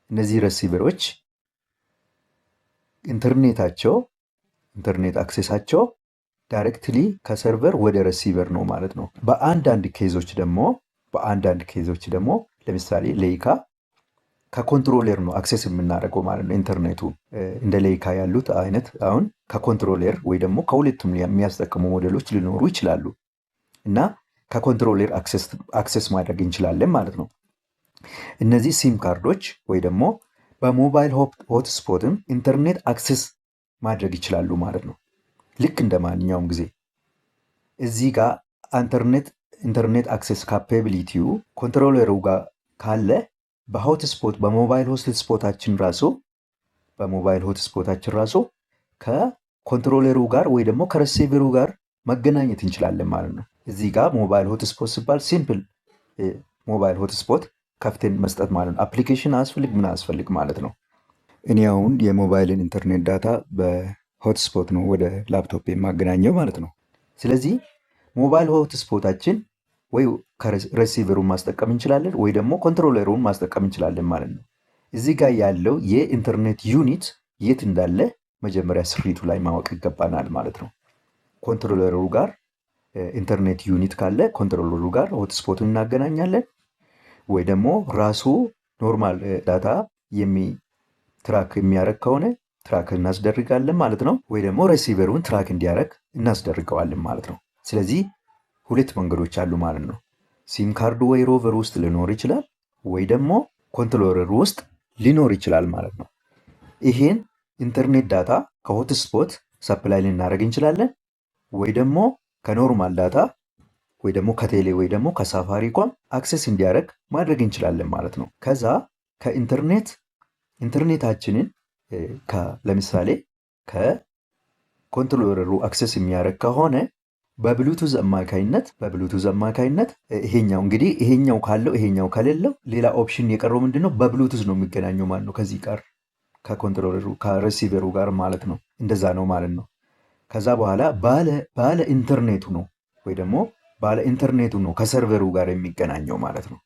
እነዚህ ሬሲቨሮች ኢንተርኔት አክሴሳቸው ዳይሬክትሊ ከሰርቨር ወደ ሬሲቨር ነው ማለት ነው። በአንዳንድ ኬዞች ደግሞ ለምሳሌ ሌይካ ከኮንትሮለር ነው አክሴስ የምናደርገው ማለት ነው። ኢንተርኔቱ እንደ ሌይካ ያሉት አይነት አሁን ከኮንትሮለር ወይ ደግሞ ከሁለቱም የሚያስጠቅሙ ሞዴሎች ሊኖሩ ይችላሉ እና ከኮንትሮለር አክሴስ ማድረግ እንችላለን ማለት ነው። እነዚህ ሲም ካርዶች ወይ ደግሞ በሞባይል ሆትስፖትም ኢንተርኔት አክሴስ ማድረግ ይችላሉ ማለት ነው። ልክ እንደ ማንኛውም ጊዜ እዚህ ጋር ኢንተርኔት አክሴስ ካፓቢሊቲው ኮንትሮለሩ ጋር ካለ በሞባይል ሆትስፖታችን ራሱ ከኮንትሮለሩ ጋር ወይ ደግሞ ከሬሲቨሩ ጋር መገናኘት እንችላለን ማለት ነው። እዚህ ጋር ሞባይል ሆትስፖት ሲባል ሲምፕል ሞባይል ሆትስፖት ከፍተን መስጠት ማለት ነው። አፕሊኬሽን አያስፈልግ ማለት ነው። እኔ አሁን የሞባይልን ኢንተርኔት ዳታ በሆትስፖት ነው ወደ ላፕቶፕ የማገናኘው ማለት ነው። ስለዚህ ሞባይል ሆትስፖታችን ወይ ሬሲቨሩን ማስጠቀም እንችላለን ወይ ደግሞ ኮንትሮለሩን ማስጠቀም እንችላለን ማለት ነው። እዚህ ጋር ያለው የኢንተርኔት ዩኒት የት እንዳለ መጀመሪያ ስሪቱ ላይ ማወቅ ይገባናል ማለት ነው። ኮንትሮለሩ ጋር ኢንተርኔት ዩኒት ካለ ኮንትሮለሩ ጋር ሆትስፖቱን እናገናኛለን ወይ ደግሞ ራሱ ኖርማል ዳታ ትራክ የሚያደርግ ከሆነ ትራክ እናስደርጋለን ማለት ነው። ወይ ደግሞ ሬሲቨሩን ትራክ እንዲያደርግ እናስደርገዋለን ማለት ነው። ስለዚህ ሁለት መንገዶች አሉ ማለት ነው። ሲም ካርዱ ወይ ሮቨር ውስጥ ሊኖር ይችላል ወይ ደግሞ ኮንትሮለር ውስጥ ሊኖር ይችላል ማለት ነው። ይሄን ኢንተርኔት ዳታ ከሆትስፖት ሰፕላይ ልናደርግ እንችላለን ወይ ደግሞ ከኖርማል ዳታ ወይ ደግሞ ከቴሌ ወይ ደግሞ ከሳፋሪኮም አክሰስ እንዲያደርግ ማድረግ እንችላለን ማለት ነው። ከዛ ኢንተርኔታችንን ለምሳሌ ከኮንትሮለሩ አክሰስ የሚያደርግ ከሆነ በብሉቱዝ አማካይነት ይሄኛው ካለው ይሄኛው ከሌለው ሌላ ኦፕሽን የቀረው ምንድነው? በብሉቱዝ ነው የሚገናኘው ማለት ነው። ከዚህ ጋር ከኮንትሮለሩ ከሬሲቨሩ ጋር ማለት ነው። እንደዛ ነው ማለት ነው። ከዛ በኋላ ባለ ኢንተርኔቱ ነው ወይ ደግሞ ባለ ኢንተርኔቱ ነው ከሰርቨሩ ጋር የሚገናኘው ማለት ነው።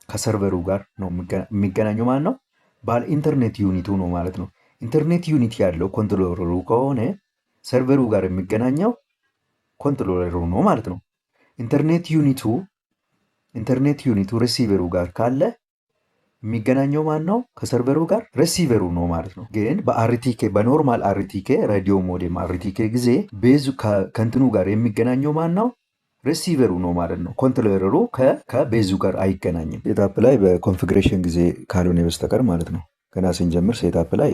ከሰርቨሩ ጋር ነው የሚገናኘው ማለት ነው። ባለ ኢንተርኔት ዩኒቱ ነው ማለት ነው። ኢንተርኔት ዩኒት ያለው ኮንትሮለሩ ከሆነ ሰርቨሩ ጋር የሚገናኘው ኮንትሮለሩ ነው ማለት ነው። ኢንተርኔት ዩኒቱ ሬሲቨሩ ጋር ካለ የሚገናኘው ማን ነው? ከሰርቨሩ ጋር ሬሲቨሩ ነው ማለት ነው። ግን በኖርማል አርቲኬ ሬዲዮ ሞዴም አርቲኬ ጊዜ ቤዙ ከእንትኑ ጋር የሚገናኘው ማን ነው? ሬሲቨሩ ነው ማለት ነው። ኮንትሮለሩ ከቤዙ ጋር አይገናኝም። ሴታፕ ላይ በኮንፊግሬሽን ጊዜ ካልሆነ በስተቀር ማለት ነው። ገና ስንጀምር ሴታፕ ላይ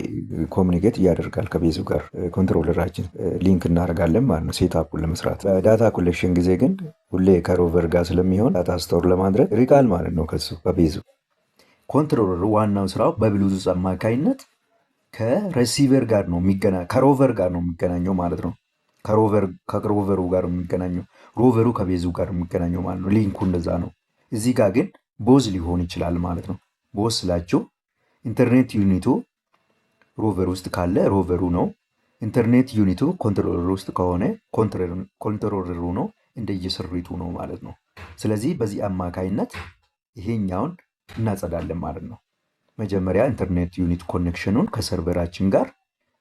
ኮሚኒኬት እያደርጋል ከቤዙ ጋር ኮንትሮለራችን ሊንክ እናደርጋለን ማለት ነው ሴታፑን ለመስራት። በዳታ ኮሌክሽን ጊዜ ግን ሁሌ ከሮቨር ጋር ስለሚሆን ዳታ ስቶር ለማድረግ ሪቃል ማለት ነው ከሱ ከቤዙ። ኮንትሮለሩ ዋናው ስራው በብሉቱዝ አማካይነት ከሬሲቨር ጋር ነው ከሮቨር ጋር ነው የሚገናኘው ማለት ነው። ከሮቨሩ ጋር የሚገናኘው ሮቨሩ ከቤዙ ጋር የሚገናኘው ማለት ነው። ሊንኩ እንደዛ ነው። እዚህ ጋር ግን ቦዝ ሊሆን ይችላል ማለት ነው። ቦዝ ስላችሁ ኢንተርኔት ዩኒቱ ሮቨር ውስጥ ካለ ሮቨሩ ነው። ኢንተርኔት ዩኒቱ ኮንትሮለር ውስጥ ከሆነ ኮንትሮለሩ ነው። እንደየስሪቱ ነው ማለት ነው። ስለዚህ በዚህ አማካይነት ይሄኛውን እናጸዳለን ማለት ነው። መጀመሪያ ኢንተርኔት ዩኒት ኮኔክሽኑን ከሰርቨራችን ጋር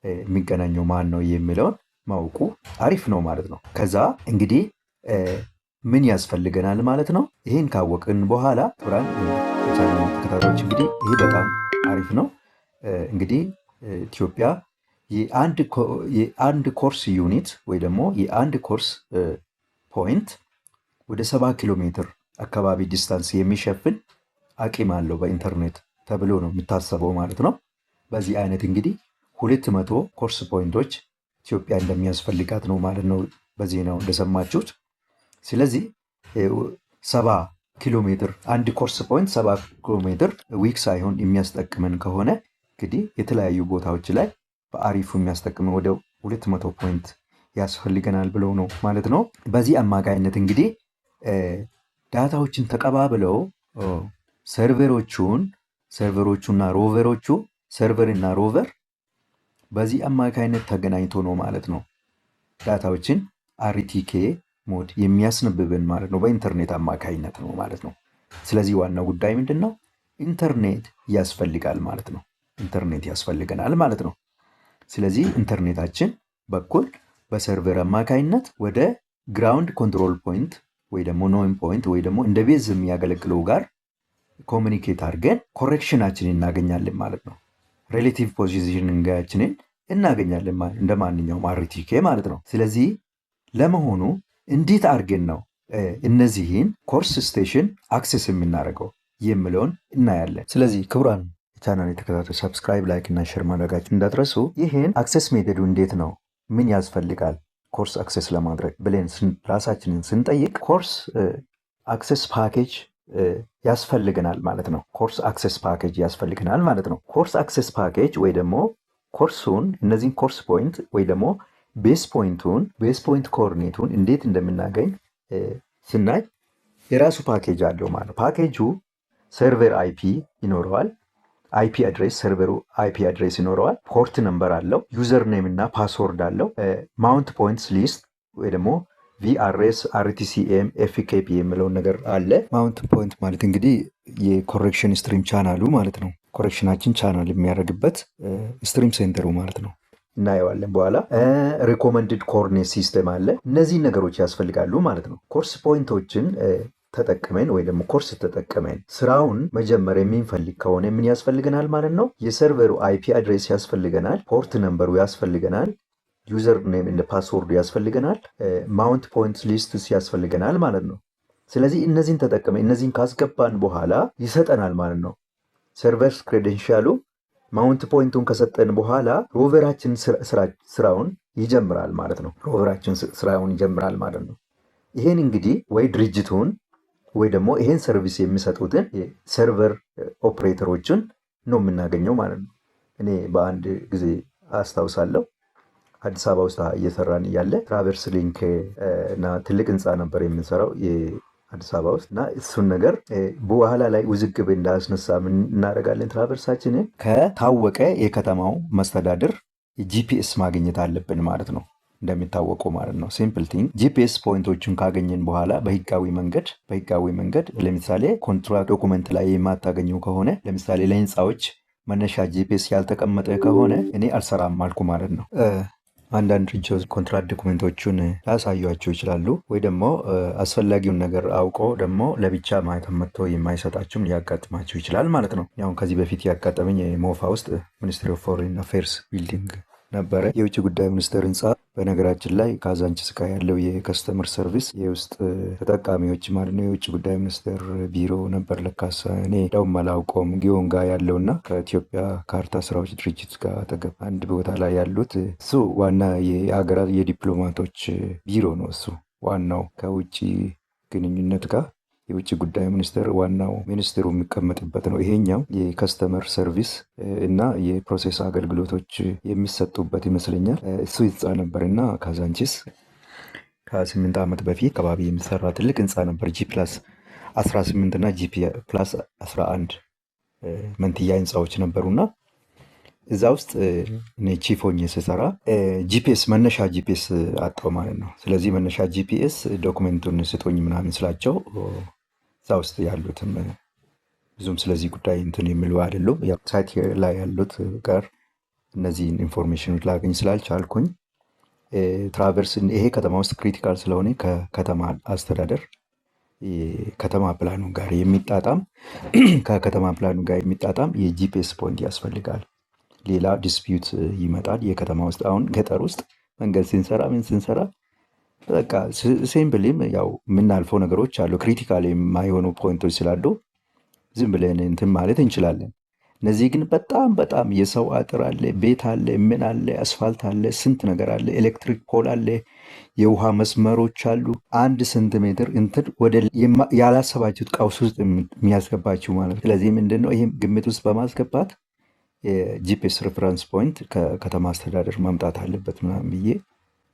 የሚገናኘው ማን ነው የሚለውን ማወቁ አሪፍ ነው ማለት ነው። ከዛ እንግዲህ ምን ያስፈልገናል ማለት ነው። ይህን ካወቅን በኋላ ብራን ተከታታዮች እንግዲህ ይህ በጣም አሪፍ ነው። እንግዲህ ኢትዮጵያ የአንድ ኮርስ ዩኒት ወይ ደግሞ የአንድ ኮርስ ፖይንት ወደ 70 ኪሎ ሜትር አካባቢ ዲስታንስ የሚሸፍን አቂም አለው በኢንተርኔት ተብሎ ነው የሚታሰበው ማለት ነው። በዚህ አይነት እንግዲህ 200 ኮርስ ፖይንቶች ኢትዮጵያ እንደሚያስፈልጋት ነው ማለት ነው። በዜናው እንደሰማችሁት ስለዚህ 70 ኪሎ ሜትር አንድ ኮርስ ፖይንት 70 ኪሎ ሜትር ዊክ ሳይሆን የሚያስጠቅመን ከሆነ እንግዲህ የተለያዩ ቦታዎች ላይ በአሪፉ የሚያስጠቅመን ወደ 200 ፖይንት ያስፈልገናል ብለው ነው ማለት ነው። በዚህ አማካይነት እንግዲህ ዳታዎችን ተቀባብለው ሰርቨሮቹና ሮቨሮቹ ሰርቨርና ሮቨር በዚህ አማካይነት ተገናኝቶ ነው ማለት ነው ዳታዎችን አርቲኬ ሞድ የሚያስነብብን ማለት ነው። በኢንተርኔት አማካይነት ነው ማለት ነው። ስለዚህ ዋናው ጉዳይ ምንድን ነው? ኢንተርኔት ያስፈልጋል ማለት ነው። ኢንተርኔት ያስፈልገናል ማለት ነው። ስለዚህ ኢንተርኔታችን በኩል በሰርቨር አማካይነት ወደ ግራውንድ ኮንትሮል ፖይንት ወይ ደግሞ ኖን ፖይንት ወይ ደግሞ እንደ ቤዝ የሚያገለግለው ጋር ኮሚኒኬት አድርገን ኮሬክሽናችንን እናገኛለን ማለት ነው። ሬሌቲቭ ፖዚሽኒንጋችንን እናገኛለን እንደ ማንኛውም አርቲኬ ማለት ነው። ስለዚህ ለመሆኑ እንዴት አድርገን ነው እነዚህን ኮርስ ስቴሽን አክሴስ የምናደርገው የሚለውን እናያለን። ስለዚህ ክቡራን ቻናል የተከታተሉ ሰብስክራይብ፣ ላይክ እና ሼር ማድረጋችሁ እንዳትረሱ። ይህን አክሴስ ሜተዱ እንዴት ነው፣ ምን ያስፈልጋል ኮርስ አክሴስ ለማድረግ ብለን ራሳችንን ስንጠይቅ ኮርስ አክሴስ ፓኬጅ ያስፈልገናል ማለት ነው። ኮርስ አክሴስ ፓኬጅ ያስፈልገናል ማለት ነው። ኮርስ አክሴስ ፓኬጅ ወይ ደግሞ ኮርሱን እነዚህን ኮርስ ፖይንት ወይ ደግሞ ቤስ ፖይንት ኮኦርዲኔቱን እንዴት እንደምናገኝ ስናይ የራሱ ፓኬጅ አለው ማለት ነው። ፓኬጁ ሰርቨር አይፒ ይኖረዋል። አይፒ አድሬስ ሰርቨሩ አይፒ አድሬስ ይኖረዋል። ፖርት ነምበር አለው። ዩዘር ኔም እና ፓስወርድ አለው። ማውንት ፖይንትስ ሊስት ወይ ደግሞ ቪአርኤስ፣ አርቲሲኤም፣ ኤፍኬፒ የሚለውን ነገር አለ። ማውንት ፖይንት ማለት እንግዲህ የኮሬክሽን ስትሪም ቻናሉ ማለት ነው። ኮሬክሽናችን ቻናል የሚያደርግበት ስትሪም ሴንተሩ ማለት ነው። እናየዋለን በኋላ። ሪኮመንድድ ኮኦርዲኔት ሲስተም አለ። እነዚህ ነገሮች ያስፈልጋሉ ማለት ነው። ኮርስ ፖይንቶችን ተጠቅመን ወይ ደግሞ ኮርስ ተጠቅመን ስራውን መጀመር የምንፈልግ ከሆነ ምን ያስፈልገናል ማለት ነው? የሰርቨሩ አይፒ አድሬስ ያስፈልገናል። ፖርት ነምበሩ ያስፈልገናል። ዩዘር ኔም እና ፓስወርዱ ያስፈልገናል። ማውንት ፖይንት ሊስትስ ያስፈልገናል ማለት ነው። ስለዚህ እነዚህን ተጠቅመን እነዚህን ካስገባን በኋላ ይሰጠናል ማለት ነው። ሰርቨር ክሬደንሻሉ ማውንት ፖይንቱን ከሰጠን በኋላ ሮቨራችን ስራውን ይጀምራል ማለት ነው። ሮቨራችን ስራውን ይጀምራል ማለት ነው። ይሄን እንግዲህ ወይ ድርጅቱን ወይ ደግሞ ይሄን ሰርቪስ የሚሰጡትን ሰርቨር ኦፕሬተሮችን ነው የምናገኘው ማለት ነው። እኔ በአንድ ጊዜ አስታውሳለሁ አዲስ አበባ ውስጥ እየሰራን እያለ ትራቨርስ ሊንክ እና ትልቅ ህንፃ ነበር የምንሰራው አዲስ አበባ ውስጥ እና እሱን ነገር በኋላ ላይ ውዝግብ እንዳያስነሳ ምን እናደርጋለን? ትራቨርሳችንን ከታወቀ የከተማው መስተዳድር ጂፒኤስ ማግኘት አለብን ማለት ነው። እንደሚታወቀው ማለት ነው። ሲምፕል ቲንግ ጂፒኤስ ፖይንቶችን ካገኘን በኋላ በህጋዊ መንገድ ለምሳሌ ኮንትራክት ዶኩመንት ላይ የማታገኘው ከሆነ ለምሳሌ ለህንፃዎች መነሻ ጂፒኤስ ያልተቀመጠ ከሆነ እኔ አልሰራም አልኩ ማለት ነው። አንዳንድ ድርጅቶች ኮንትራክት ዶኩሜንቶቹን ላያሳዩቸው ይችላሉ፣ ወይ ደግሞ አስፈላጊውን ነገር አውቆ ደግሞ ለብቻ ማህተም መጥቶ የማይሰጣቸውም ሊያጋጥማቸው ይችላል ማለት ነው። ያው ከዚህ በፊት ያጋጠመኝ ሞፋ ውስጥ ሚኒስትሪ ኦፍ ፎሬን አፌርስ ቢልዲንግ ነበረ። የውጭ ጉዳይ ሚኒስቴር ህንፃ በነገራችን ላይ ካዛንቺስ ጋር ያለው የከስተመር ሰርቪስ የውስጥ ተጠቃሚዎች ማለት ነው የውጭ ጉዳይ ሚኒስቴር ቢሮ ነበር። ለካስ እኔ ደውም አላውቀውም። ጊዮን ጋር ያለውና ከኢትዮጵያ ካርታ ስራዎች ድርጅት ጋር አጠገብ አንድ ቦታ ላይ ያሉት እሱ ዋና የሀገራት የዲፕሎማቶች ቢሮ ነው። እሱ ዋናው ከውጭ ግንኙነት ጋር የውጭ ጉዳይ ሚኒስቴር ዋናው ሚኒስትሩ የሚቀመጥበት ነው። ይሄኛው የከስተመር ሰርቪስ እና የፕሮሴስ አገልግሎቶች የሚሰጡበት ይመስለኛል። እሱ ህንፃ ነበር እና ካዛንቺስ ከ8 ዓመት በፊት አካባቢ የሚሰራ ትልቅ ህንፃ ነበር። G+18 እና G+11 መንትያ ህንፃዎች ነበሩና እዛ ውስጥ እኔ ቺፍ ሆኜ ስሰራ መነሻ ጂፒኤስ አጣው ማለት ነው። ስለዚህ መነሻ ጂፒኤስ ዶክመንቱን ስጦኝ ምናምን ስላቸው እዛ ውስጥ ያሉትም ብዙም ስለዚህ ጉዳይ እንትን የሚሉ አይደሉም። ሳይት ላይ ያሉት ጋር እነዚህን ኢንፎርሜሽኖች ላገኝ ስላልቻልኩኝ ትራቨርስ ይሄ ከተማ ውስጥ ክሪቲካል ስለሆነ ከከተማ አስተዳደር ከተማ ፕላኑ ጋር የሚጣጣም የጂፒኤስ ፖይንት ያስፈልጋል። ሌላ ዲስፒዩት ይመጣል። የከተማ ውስጥ አሁን ገጠር ውስጥ መንገድ ስንሰራ በቃ ሲምፕሊም ያው የምናልፈው ነገሮች አሉ። ክሪቲካል የማይሆኑ ፖይንቶች ስላሉ ዝም ብለን እንትን ማለት እንችላለን። እነዚህ ግን በጣም በጣም የሰው አጥር አለ፣ ቤት አለ፣ ምን አለ፣ አስፋልት አለ፣ ስንት ነገር አለ፣ ኤሌክትሪክ ፖል አለ፣ የውሃ መስመሮች አሉ። 1 ሴንቲሜትር እንትን ወደ ያላሰባችሁት ቀውስ ውስጥ የሚያስገባችሁ ማለት ነው። ስለዚህ ምንድን ነው ይህም ግምት ውስጥ በማስገባት የጂፒኤስ ሬፈረንስ ፖይንት ከከተማ አስተዳደር ማምጣት አለበት ምናምን ብዬ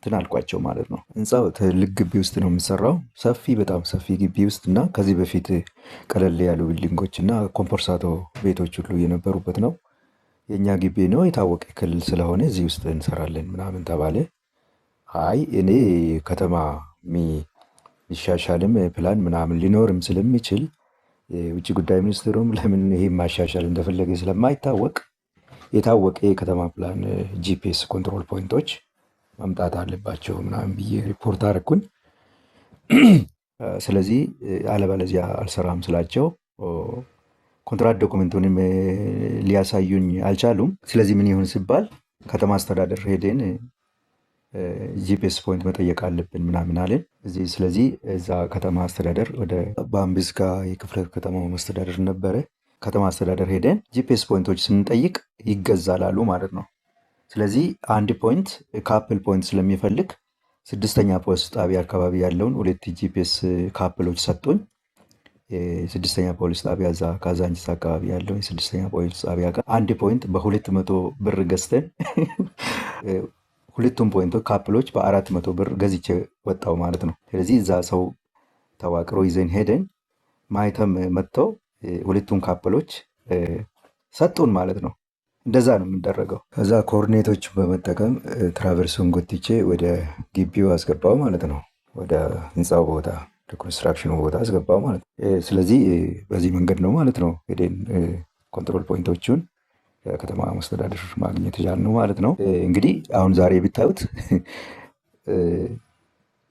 እንትን አልኳቸው ማለት ነው። ህንፃው ትልቅ ግቢ ውስጥ ነው የሚሰራው፣ ሰፊ በጣም ሰፊ ግቢ ውስጥ እና ከዚህ በፊት ቀለል ያሉ ቢልዲንጎች እና ኮምፖርሳቶ ቤቶች ሁሉ የነበሩበት ነው። የእኛ ግቢ ነው የታወቀ ክልል ስለሆነ እዚህ ውስጥ እንሰራለን ምናምን ተባለ። አይ እኔ ከተማ የሚሻሻልም ፕላን ምናምን ሊኖርም ስለሚችል የውጭ ጉዳይ ሚኒስትሩም ለምን ይሄ ማሻሻል እንደፈለገ ስለማይታወቅ የታወቀ የከተማ ፕላን ጂፒኤስ ኮንትሮል ፖይንቶች መምጣት አለባቸው ምናምን ብዬ ሪፖርት አደረኩኝ። ስለዚህ አለበለዚያ አልሰራም ስላቸው ኮንትራት ዶኩሜንቱንም ሊያሳዩኝ አልቻሉም። ስለዚህ ምን ይሁን ሲባል ከተማ አስተዳደር ሄደን ጂፒኤስ ፖይንት መጠየቅ አለብን ምናምን አለን እዚህ። ስለዚህ እዛ ከተማ አስተዳደር ወደ ባምቢስጋ የክፍለ ከተማው መስተዳደር ነበረ። ከተማ አስተዳደር ሄደን ጂፒኤስ ፖይንቶች ስንጠይቅ ይገዛላሉ ማለት ነው። ስለዚህ አንድ ፖይንት ካፕል ፖይንት ስለሚፈልግ 6ኛ ፖሊስ ጣቢያ አካባቢ ያለውን 2 ጂፒኤስ ካፕሎች ሰጡኝ። 6ኛ ፖሊስ ጣቢያ እዛ ካዛንቺስ አካባቢ ያለው የ6ኛ ፖሊስ ጣቢያ ጋር አንድ ፖይንት በ200 ብር ገዝተን ሁለቱም ፖይንቶች ካፕሎች በ400 ብር ገዝቼ ወጣው ማለት ነው። ስለዚህ እዛ ሰው ተዋቅሮ ይዘን ሄደን ማይተም መጥተው ሁለቱም ካፕሎች ሰጡን ማለት ነው። እንደዛ ነው የምንደረገው። ከዛ ኮኦርዲኔቶችን በመጠቀም ትራቨርሱን ጎትቼ ወደ ግቢው አስገባው ማለት ነው። ወደ ህንፃው ቦታ ኮንስትራክሽኑ ቦታ አስገባው ማለት ነው። ስለዚህ በዚህ መንገድ ነው ማለት ነው ሄደን ኮንትሮል ፖይንቶቹን ከተማ መስተዳድር ማግኘት የቻልነው ማለት ነው። እንግዲህ አሁን ዛሬ ብታዩት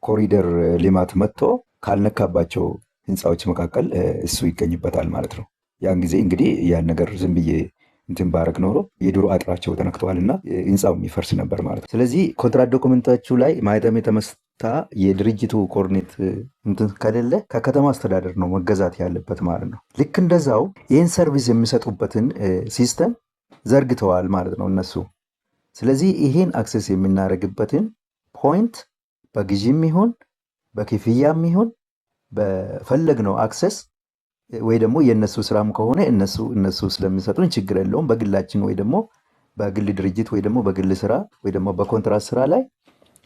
ኮሪደር ልማት መጥቶ ካልነካባቸው ህንፃዎች መካከል እሱ ይገኝበታል ማለት ነው። ያን ጊዜ እንግዲህ ያን ነገር ዝም ብዬ እንትን ባረግ ኖሮ የድሮ አጥራቸው ተነክተዋል እና ህንፃው የሚፈርስ ነበር ማለት ነው። ስለዚህ ኮንትራት ዶኩመንታችሁ ላይ ማህተም የተመታ የድርጅቱ ኮርኔት እንትን ከሌለ ከከተማ አስተዳደር ነው መገዛት ያለበት ማለት ነው። ልክ እንደዛው ይህን ሰርቪስ የሚሰጡበትን ሲስተም ዘርግተዋል ማለት ነው እነሱ። ስለዚህ ይሄን አክሰስ የምናደርግበትን ፖይንት በግዢም ይሁን በክፍያም ይሁን በፈለግነው አክሰስ ወይ ደግሞ የእነሱ ስራም ከሆነ እነሱ ስለሚሰጡን ችግር የለውም። በግላችን ወይ ደግሞ በግል ድርጅት ወይ ደግሞ በግል ስራ ወይ ደግሞ በኮንትራት ስራ ላይ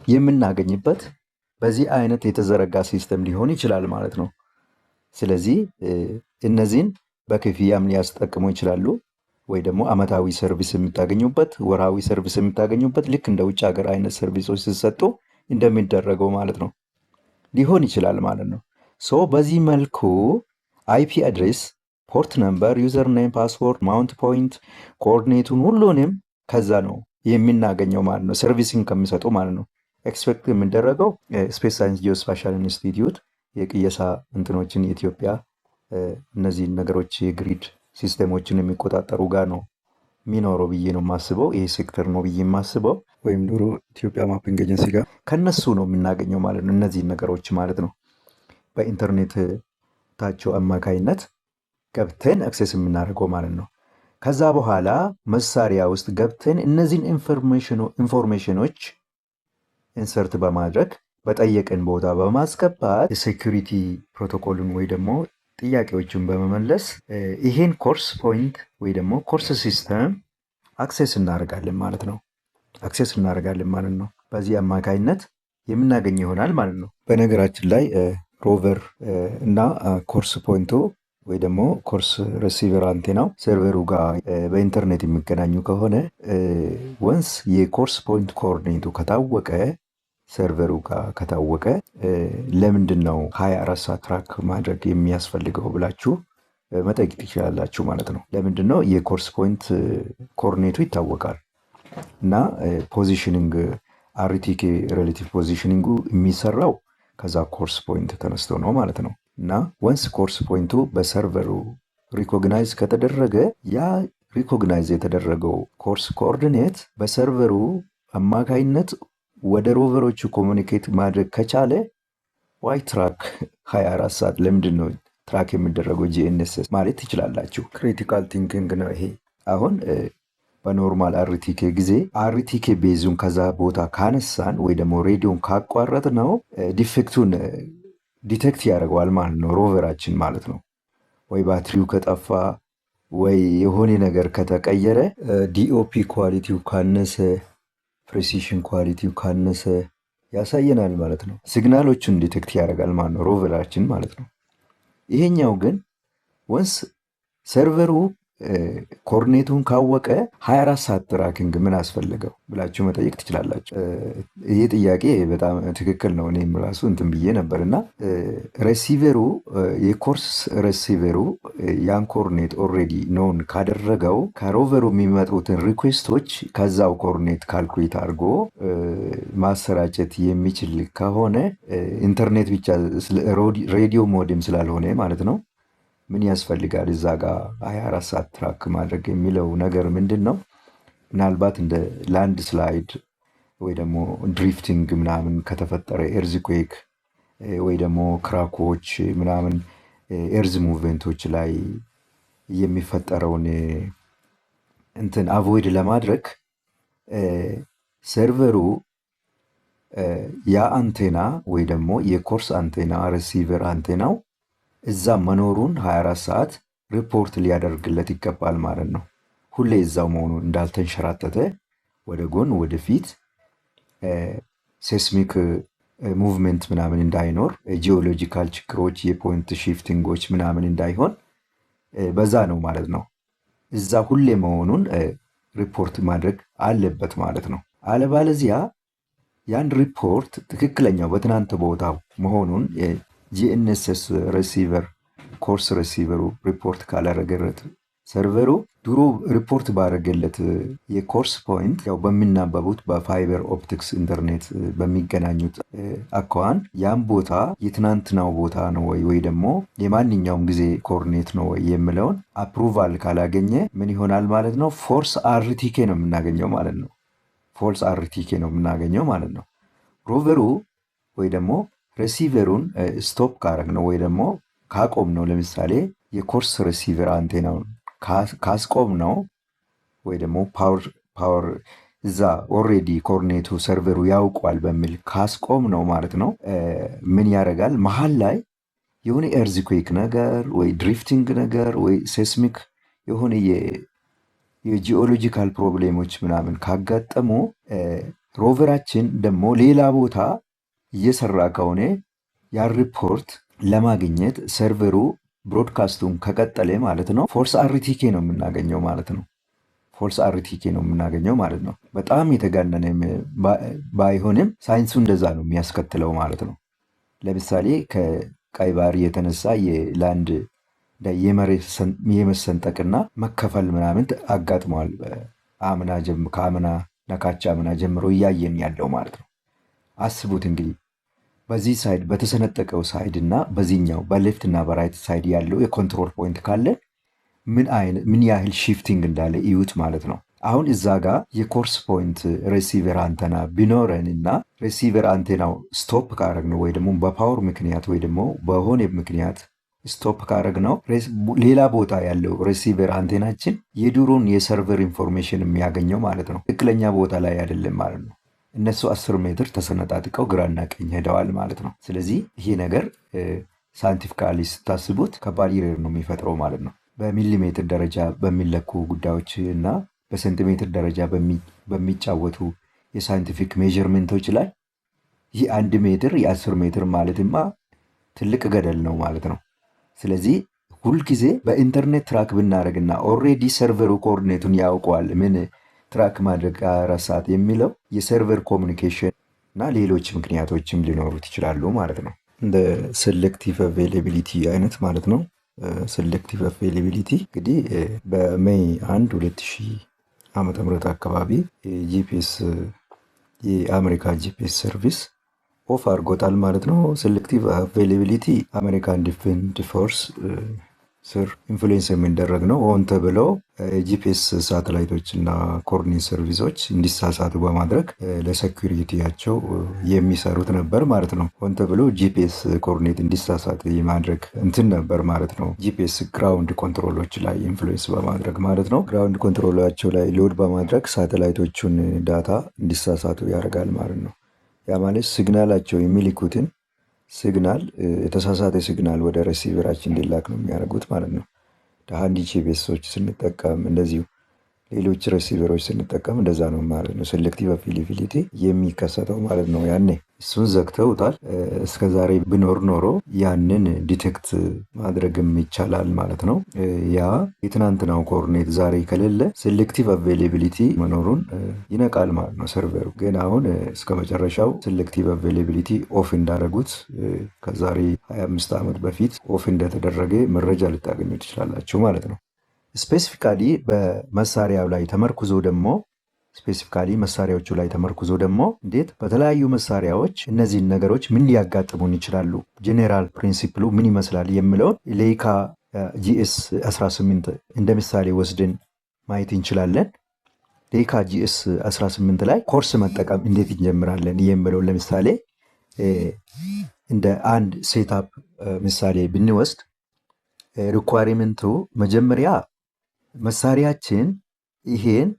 የምናገኝበት በዚህ አይነት የተዘረጋ ሲስተም ሊሆን ይችላል ማለት ነው። ስለዚህ እነዚህን በክፍያም ሊያስጠቅሙ ይችላሉ ወይ ደግሞ አመታዊ ሰርቪስ የምታገኙበት ወርሃዊ ሰርቪስ የምታገኙበት ልክ እንደ ውጭ ሀገር አይነት ሰርቪሶች ሲሰጡ እንደሚደረገው ማለት ነው ሊሆን ይችላል ማለት ነው። ሶ በዚህ መልኩ አይፒ አድሬስ፣ ፖርት ነምበር፣ ዩዘር ኔም፣ ፓስወርድ፣ ማውንት ፖይንት፣ ኮኦርዲኔቱን ሁሉንም ከዛ ነው የምናገኘው ማለት ነው። ሰርቪሲንግ ከሚሰጡ ማለት ነው። ኤክስፔክት የሚደረገው ስፔስ ሳይንስ ጂኦስፓሻል ኢንስቲትዩት የቅየሳ እንትኖችን የኢትዮጵያ እነዚህን ነገሮች የግሪድ ሲስተሞችን የሚቆጣጠሩ ጋር ነው የሚኖረው ብዬ ነው የማስበው። ይሄ ሴክተር ነው ብዬ የማስበው ወይም ዶሮ ኢትዮጵያ ማፒንግ ኤጀንሲ ጋር ከነሱ ነው የምናገኘው ማለት ነው። እነዚህን ነገሮች ማለት ነው በኢንተርኔት ታቸው አማካይነት ገብተን አክሴስ የምናደርገው ማለት ነው። ከዛ በኋላ መሳሪያ ውስጥ ገብተን እነዚህን ኢንፎርሜሽኖች ኢንሰርት በማድረግ በጠየቅን ቦታ በማስገባት የሴኩሪቲ ፕሮቶኮሉን ወይ ደግሞ ጥያቄዎችን በመመለስ ይሄን ኮርስ ፖይንት ወይ ደግሞ ኮርስ ሲስተም አክሴስ እናደርጋለን ማለት ነው። በዚህ አማካይነት የምናገኝ ይሆናል ማለት ነው። በነገራችን ላይ ሮቨር እና ኮርስ ፖይንቱ ወይ ደግሞ ኮርስ ሪሲቨር አንቴናው ሰርቨሩ ጋር በኢንተርኔት የሚገናኙ ከሆነ ወንስ የኮርስ ፖይንት ኮኦርዲኔቱ ከታወቀ ሰርቨሩ ጋር ከታወቀ ለምንድን ነው 24 ሰዓት ትራክ ማድረግ የሚያስፈልገው ብላችሁ መጠየቅ ትችላላችሁ ማለት ነው። ለምንድን ነው የኮርስ ፖይንት ኮኦርዲኔቱ ይታወቃል እና ፖዚሽኒንግ አርቲኬ ሬላቲቭ ፖዚሽኒንጉ የሚሰራው ከዛ ኮርስ ፖይንት ተነስቶ ነው ማለት ነው። እና ወንስ ኮርስ ፖይንቱ በሰርቨሩ ሪኮግናይዝ ከተደረገ ያ ሪኮግናይዝ የተደረገው ኮርስ ኮኦርዲኔት በሰርቨሩ አማካይነት ወደ ሮቨሮቹ ኮሙኒኬት ማድረግ ከቻለ ዋይ ትራክ 24 ሰዓት ለምንድን ነው ትራክ የሚደረገው ጂኤንኤስኤስ ማለት ትችላላችሁ። ክሪቲካል ቲንኪንግ ነው ይሄ። አሁን በኖርማል አርቲኬ ጊዜ አርቲኬ ቤዙን ከዛ ቦታ ካነሳን ወይ ደግሞ ሬዲዮን ካቋረጥ ነው ዲፌክቱን ዲቴክት ያደርገዋል ማለት ነው ሮቨራችን ማለት ነው። ወይ ባትሪው ከጠፋ ወይ የሆነ ነገር ከተቀየረ ዲኦፒ ኳሊቲው ካነሰ፣ ፕሬሲሽን ኳሊቲው ካነሰ ያሳየናል ማለት ነው። ሲግናሎቹን ዲቴክት ያደርጋል ማለት ነው ሮቨራችን ማለት ነው። ይሄኛው ግን ወንስ ሰርቨሩ ኮርኔቱን ካወቀ 24 ሰዓት ትራኪንግ ምን አስፈለገው ብላችሁ መጠየቅ ትችላላችሁ። ይህ ጥያቄ በጣም ትክክል ነው። እኔም ራሱ እንትን ብዬ ነበር እና ሬሲቨሩ የኮርስ ሬሲቨሩ ያን ኮርኔት ኦልሬዲ ኖን ካደረገው ከሮቨሩ የሚመጡትን ሪኩዌስቶች ከዛው ኮርኔት ካልኩሌት አድርጎ ማሰራጨት የሚችል ከሆነ ኢንተርኔት ብቻ ሬዲዮ ሞዴም ስላልሆነ ማለት ነው ምን ያስፈልጋል እዛ ጋር 24 ሰዓት ትራክ ማድረግ የሚለው ነገር ምንድን ነው? ምናልባት እንደ ላንድ ስላይድ ወይ ደግሞ ድሪፍቲንግ ምናምን ከተፈጠረ ኤርዝኩዌክ ወይ ደግሞ ክራኮች ምናምን ኤርዝ ሙቭመንቶች ላይ የሚፈጠረውን እንትን አቮይድ ለማድረግ ሰርቨሩ ያ አንቴና ወይ ደግሞ የኮርስ አንቴና ሪሲቨር አንቴናው እዛ መኖሩን 24 ሰዓት ሪፖርት ሊያደርግለት ይገባል ማለት ነው። ሁሌ እዛው መሆኑ እንዳልተንሸራተተ ወደ ጎን ወደፊት ሴስሚክ ሙቭመንት ምናምን እንዳይኖር፣ ጂኦሎጂካል ችግሮች የፖይንት ሺፍቲንጎች ምናምን እንዳይሆን በዛ ነው ማለት ነው። እዛ ሁሌ መሆኑን ሪፖርት ማድረግ አለበት ማለት ነው። አለባለዚያ ያን ሪፖርት ትክክለኛው በትናንት ቦታው መሆኑን ጂኤንኤስኤስ ሪሲቨር ኮርስ ሪሲቨሩ ሪፖርት ካላረገለት ሰርቨሩ ድሮ ሪፖርት ባረገለት የኮርስ ፖይንት ያው በሚናበቡት በፋይበር ኦፕቲክስ ኢንተርኔት በሚገናኙት አኳን ያን ቦታ የትናንትናው ቦታ ነው ወይ ደግሞ የማንኛውም ጊዜ ኮርኔት ነው ወይ የሚለውን አፕሩቫል ካላገኘ ምን ይሆናል ማለት ነው? ፎርስ አርቲኬ ነው የምናገኘው ማለት ነው። ፎልስ አርቲኬ ነው የምናገኘው ማለት ነው። ሮቨሩ ወይ ደግሞ ሪሲቨሩን ስቶፕ ካረግ ነው ወይ ደግሞ ካቆም ነው፣ ለምሳሌ የኮርስ ሪሲቨር አንቴናውን ካስቆም ነው ወይ ደግሞ ፓወር እዛ ኦልሬዲ ኮርኔቱ ሰርቨሩ ያውቋል በሚል ካስቆም ነው ማለት ነው። ምን ያደርጋል? መሀል ላይ የሆነ ኤርዝኩዌክ ነገር ወይ ድሪፍቲንግ ነገር ወይ ሴስሚክ የሆነ የጂኦሎጂካል ፕሮብሌሞች ምናምን ካጋጠሙ ሮቨራችን ደግሞ ሌላ ቦታ እየሰራ ከሆነ ያ ሪፖርት ለማግኘት ሰርቨሩ ብሮድካስቱን ከቀጠለ ማለት ነው ፎልስ አርቲኬ ነው የምናገኘው ማለት ነው። ፎልስ አርቲኬ ነው የምናገኘው ማለት ነው። በጣም የተጋነነ ባይሆንም ሳይንሱ እንደዛ ነው የሚያስከትለው ማለት ነው። ለምሳሌ ከቀይ ባህር የተነሳ የላንድ የመሰንጠቅና መከፈል ምናምን አጋጥመዋል። ከአምና ነካቻ አምና ጀምሮ እያየን ያለው ማለት ነው። አስቡት እንግዲህ በዚህ ሳይድ በተሰነጠቀው ሳይድ እና በዚህኛው በሌፍት እና በራይት ሳይድ ያለው የኮንትሮል ፖይንት ካለ ምን ያህል ሺፍቲንግ እንዳለ እዩት ማለት ነው። አሁን እዛ ጋር የኮርስ ፖይንት ሪሲቨር አንቴና ቢኖረን እና ሪሲቨር አንቴናው ስቶፕ ካረግ ነው ወይ ደግሞ በፓወር ምክንያት ወይ ደግሞ በሆነ ምክንያት ስቶፕ ካረግ ነው ሌላ ቦታ ያለው ሪሲቨር አንቴናችን የድሮን የሰርቨር ኢንፎርሜሽን የሚያገኘው ማለት ነው። ትክክለኛ ቦታ ላይ አይደለም ማለት ነው። እነሱ 10 ሜትር ተሰነጣጥቀው ግራና ቀኝ ሄደዋል ማለት ነው። ስለዚህ ይሄ ነገር ሳይንቲፊካሊ ስታስቡት ከባድ ኢረር ነው የሚፈጥረው ማለት ነው። በሚሊሜትር ደረጃ በሚለኩ ጉዳዮች እና በሴንቲሜትር ደረጃ በሚጫወቱ የሳይንቲፊክ ሜዥርሜንቶች ላይ ይህ 1 ሜትር የ10 ሜትር ማለትማ ትልቅ ገደል ነው ማለት ነው። ስለዚህ ሁልጊዜ በኢንተርኔት ትራክ ብናደርግና ኦልሬዲ ሰርቨሩ ኮኦርዲኔቱን ያውቀዋል ምን ትራክ ማድረግ 24 ሰዓት የሚለው የሰርቨር ኮሚኒኬሽን እና ሌሎች ምክንያቶችም ሊኖሩት ይችላሉ ማለት ነው። እንደ ሴሌክቲቭ አቬይላቢሊቲ አይነት ማለት ነው። ሴሌክቲቭ አቬይላቢሊቲ እንግዲህ በሜይ 1 2000 ዓመተ ምህረት አካባቢ ጂፒኤስ የአሜሪካ ጂፒኤስ ሰርቪስ ኦፍ አድርጎታል ማለት ነው። ሴሌክቲቭ አቬይላቢሊቲ አሜሪካን ዲፌንስ ፎርስ ስር ኢንፍሉዌንስ የሚደረግ ነው። ሆን ተብለው ጂፒኤስ ሳተላይቶች እና ኮኦርዲኔት ሰርቪሶች እንዲሳሳቱ በማድረግ ለሴኩሪቲያቸው የሚሰሩት ነበር ማለት ነው። ሆን ተብሎ ጂፒኤስ ኮኦርዲኔት እንዲሳሳት የማድረግ እንትን ነበር ማለት ነው። ጂፒኤስ ግራውንድ ኮንትሮሎች ላይ ኢንፍሉዌንስ በማድረግ ማለት ነው። ግራውንድ ኮንትሮላቸው ላይ ሎድ በማድረግ ሳተላይቶቹን ዳታ እንዲሳሳቱ ያደርጋል ማለት ነው። ያ ማለት ሲግናላቸው የሚልኩትን ሲግናል የተሳሳተ ሲግናል ወደ ሬሲቨራችን እንዲላክ ነው የሚያደርጉት ማለት ነው። አንድ ጂፒኤሶች ስንጠቀም እንደዚሁ ሌሎች ሬሲቨሮች ስንጠቀም እንደዛ ነው ማለት ነው። ሴሌክቲቭ አቬይላቢሊቲ የሚከሰተው ማለት ነው። ያኔ እሱን ዘግተውታል። እስከ ዛሬ ቢኖር ኖሮ ያንን ዲቴክት ማድረግም ይቻላል ማለት ነው። ያ የትናንትናው ኮኦርዲኔት ዛሬ ከሌለ ሴሌክቲቭ አቬይላቢሊቲ መኖሩን ይነቃል ማለት ነው ሰርቨሩ። ግን አሁን እስከ መጨረሻው ሴሌክቲቭ አቬይላቢሊቲ ኦፍ እንዳደረጉት ከዛሬ 25 ዓመት በፊት ኦፍ እንደተደረገ መረጃ ልታገኙ ትችላላችሁ ማለት ነው። ስፔሲፊካሊ በመሳሪያው ላይ ተመርኩዞ ደግሞ መሳሪያዎቹ ላይ ተመርኩዞ ደግሞ እንዴት በተለያዩ መሳሪያዎች እነዚህን ነገሮች ምን ሊያጋጥሙን ይችላሉ፣ ጄኔራል ፕሪንሲፕሉ ምን ይመስላል የሚለውን ሌይካ ጂኤስ 18 እንደ ምሳሌ ወስድን ማየት እንችላለን። ሌይካ ጂኤስ 18 ላይ ኮርስ መጠቀም እንዴት እንጀምራለን የሚለውን ለምሳሌ እንደ አንድ ሴታፕ ምሳሌ ብንወስድ ሪኳሪመንቱ መጀመሪያ መሳሪያችን ይሄን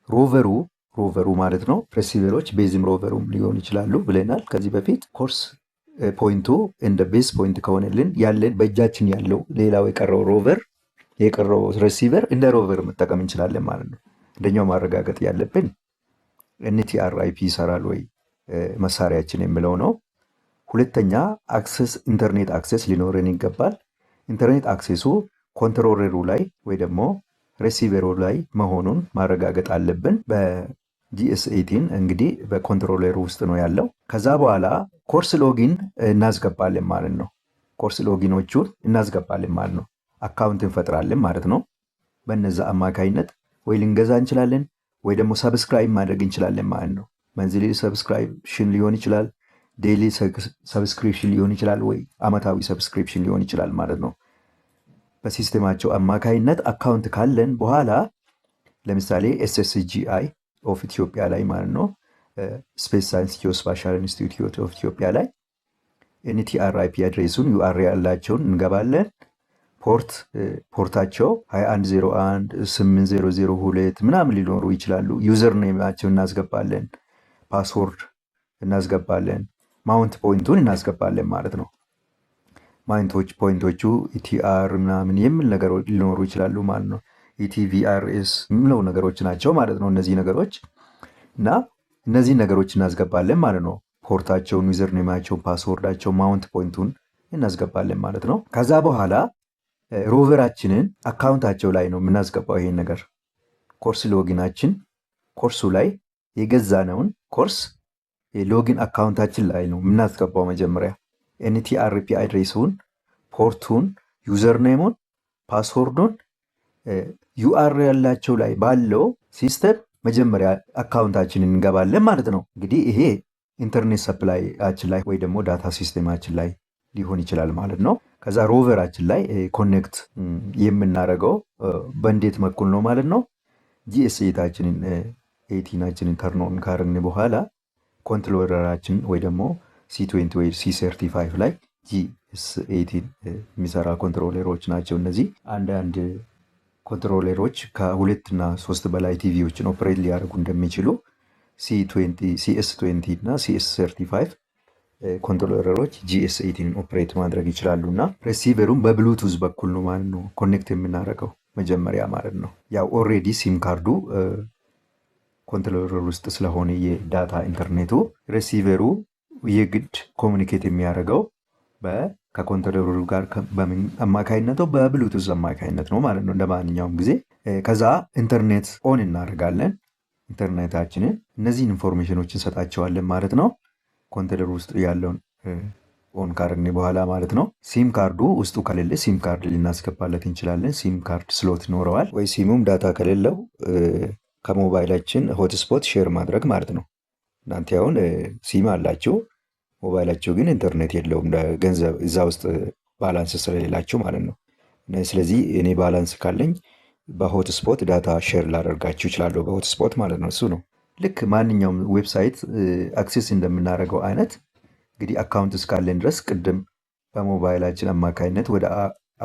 ሮቨሩ ማለት ነው። ሬሲቨሮች ቤዝም ሮቨሩም ሊሆን ይችላሉ ብለናል ከዚህ በፊት። ኮርስ ፖይንቱ እንደ ቤዝ ፖይንት ከሆነልን ያለን በእጃችን ያለው ሌላው የቀረው ሬሲቨር እንደ ሮቨር መጠቀም እንችላለን ማለት ነው። አንደኛው ማረጋገጥ ያለብን NTRIP ይሰራል ወይ መሳሪያችን የሚለው ነው። ሁለተኛ ኢንተርኔት አክሰስ ሊኖረን ይገባል። ኢንተርኔት አክሴሱ ኮንትሮለሩ ላይ ወይ ደግሞ ሬሲቨሩ ላይ መሆኑን ማረጋገጥ አለብን። በጂኤስ 18 እንግዲህ በኮንትሮለሩ ውስጥ ነው ያለው። ከዛ በኋላ ኮርስ ሎጊን እናስገባለን ማለት ነው። ኮርስ ሎጊኖቹን እናስገባለን ማለት ነው። አካውንት እንፈጥራለን ማለት ነው። በነዛ አማካይነት ወይ ልንገዛ እንችላለን ወይ ደግሞ ሰብስክራይብ ማድረግ እንችላለን ማለት ነው። መንዝሊ ሰብስክሪፕሽን ሊሆን ይችላል፣ ዴይሊ ሰብስክሪፕሽን ሊሆን ይችላል፣ ወይ አመታዊ ሰብስክሪፕሽን ሊሆን ይችላል ማለት ነው። በሲስተማቸው አማካይነት አካውንት ካለን በኋላ ለምሳሌ SSGI ኦፍ ኢትዮጵያ ላይ ማለት ነው ስፔስ ሳይንስ ጂኦስፓሻል ኢንስቲትዩት ኦፍ ኢትዮጵያ ላይ NTRIP አድሬሱን URL ያላቸውን እንገባለን። ፖርታቸው 2101 8002 ምናምን ሊኖሩ ይችላሉ። ዩዘር ኔማቸው እናስገባለን፣ ፓስወርድ እናስገባለን፣ ማውንት ፖይንቱን እናስገባለን ማለት ነው። ማውንት ፖይንቶቹ ETR ምናምን የሚል ነገሮች ሊኖሩ ይችላሉ ማለት ነው። ETVRS የሚለው ነገሮች ናቸው ማለት ነው እነዚህ ነገሮች እና እነዚህ ነገሮች እናስገባለን ማለት ነው። ፖርታቸውን፣ ዩዘር ኔማቸውን፣ ፓስወርዳቸው፣ ማውንት ፖይንቱን እናስገባለን ማለት ነው። ከዛ በኋላ ሮቨራችንን አካውንታቸው ላይ ነው የምናስገባው። ይሄን ነገር ኮርስ ሎጊናችን ኮርሱ ላይ የገዛነውን ኮርስ ሎጊን አካውንታችን ላይ ነው የምናስገባው። መጀመሪያ NTRP አድሬሱን፣ ፖርቱን፣ ዩዘር ኔሙን፣ ፓስወርዱን URL ያላቸው ላይ ባለው ሲስተም መጀመሪያ አካውንታችንን እንገባለን ማለት ነው። እንግዲህ ይሄ ኢንተርኔት ሰፕላያችን ላይ ወይ ደግሞ ዳታ ሲስተማችን ላይ ሊሆን ይችላል ማለት ነው። ከዛ ሮቨራችን ላይ ኮኔክት የምናደርገው በእንዴት መኩል ነው ማለት ነው። GS8ችንን 18ችንን ተርኖን ካርን በኋላ ኮንትሮለራችን ወይ ደግሞ C20 ወይ C35 ላይ GS18 የሚሰራ ኮንትሮለሮች ናቸው እነዚህ። አንዳንድ ኮንትሮለሮች ከ2 እና 3 በላይ ቲቪዎችን ኦፕሬት ሊያደርጉ እንደሚችሉ CS20 እና CS35 ኮንትሮለሮች GS18 ኦፕሬት ማድረግ ይችላሉ እና ሬሲቨሩን በብሉቱዝ በኩል ነው ማለት ነው ኮኔክት የምናደርገው መጀመሪያ ማለት ነው። ያው ኦልሬዲ ሲም ካርዱ ኮንትሮለር ውስጥ ስለሆነ የዳታ ኢንተርኔቱ ሬሲቨሩ የግድ ኮሙኒኬት የሚያደርገው ከኮንትሮለሩ ጋር በምን አማካይነት ነው? በብሉቱዝ አማካይነት ነው ማለት ነው እንደማንኛውም ጊዜ። ከዛ ኢንተርኔት ኦን እናደርጋለን። ኢንተርኔታችንን እነዚህን ኢንፎርሜሽኖች እንሰጣቸዋለን ማለት ነው። ኮንትሮለር ውስጥ ያለውን ኦን ካርድን በኋላ ማለት ነው። ሲም ካርዱ ውስጡ ከሌለ ሲም ካርድ ልናስገባለት እንችላለን። ሲም ካርድ ስሎት ይኖረዋል ወይ ሲሙም ዳታ ከሌለው ከሞባይላችን ሆትስፖት ሼር ማድረግ ማለት ነው። እናንተ አሁን ሲም አላችሁ፣ ሞባይላችሁ ግን ኢንተርኔት የለውም፣ ገንዘብ እዛ ውስጥ ባላንስ ስለሌላቸው ማለት ነው። ስለዚህ እኔ ባላንስ ካለኝ በሆትስፖት ዳታ ሼር ላደርጋችሁ ይችላለሁ። በሆትስፖት ማለት ነው። እሱ ነው ልክ ማንኛውም ዌብሳይት አክሴስ እንደምናደርገው አይነት እንግዲህ አካውንት እስካለን ድረስ ቅድም በሞባይላችን አማካኝነት ወደ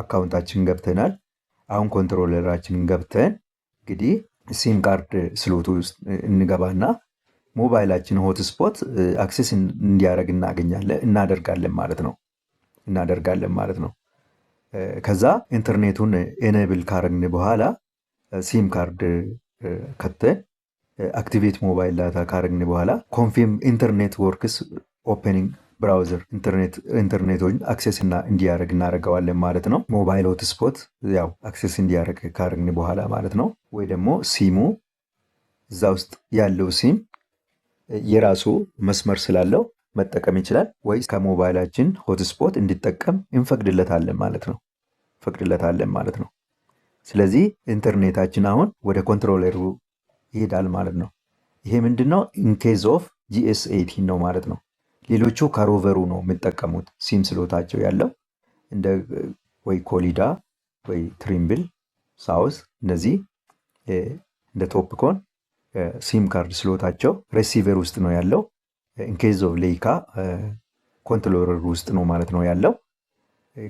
አካውንታችን ገብተናል። አሁን ኮንትሮለራችንን ገብተን እንግዲህ ሲም ካርድ ስሎቱ ውስጥ እንገባና ሞባይላችን ሆትስፖት አክሴስ እንዲያደርግ እናደርጋለን ማለት ነው። ከዛ ኢንተርኔቱን ኤኔብል ካረግን በኋላ ሲም ካርድ ከተን አክቲቬት ሞባይል ዳታ ካረግን በኋላ ኮንፊርም ኢንተርኔት ወርክስ ኦፕኒንግ ብራውዘር ኢንተርኔቶችን አክሴስ እንዲያደርግ እናደርገዋለን ማለት ነው። ሞባይል ሆትስፖት ያው አክሴስ እንዲያደርግ ካረግን በኋላ ማለት ነው። ወይ ደግሞ ሲሙ እዛ ውስጥ ያለው ሲም የራሱ መስመር ስላለው መጠቀም ይችላል፣ ወይ ከሞባይላችን ሆትስፖት እንዲጠቀም እንፈቅድለታለን ማለት ነው። ስለዚህ ኢንተርኔታችን አሁን ወደ ኮንትሮለሩ ይሄዳል ማለት ነው። ይሄ ምንድነው? ኢንኬዝ ኦፍ GS18 ነው ማለት ነው። ሌሎቹ ከሮቨሩ ነው የሚጠቀሙት ሲም ስሎታቸው ያለው እንደ ወይ ኮሊዳ ወይ ትሪምብል ሳውስ እነዚህ እንደ ቶፕኮን ሲም ካርድ ስሎታቸው ሬሲቨር ውስጥ ነው ያለው። ኢንኬዝ ኦፍ ሌይካ ኮንትሮለር ውስጥ ነው ማለት ነው ያለው።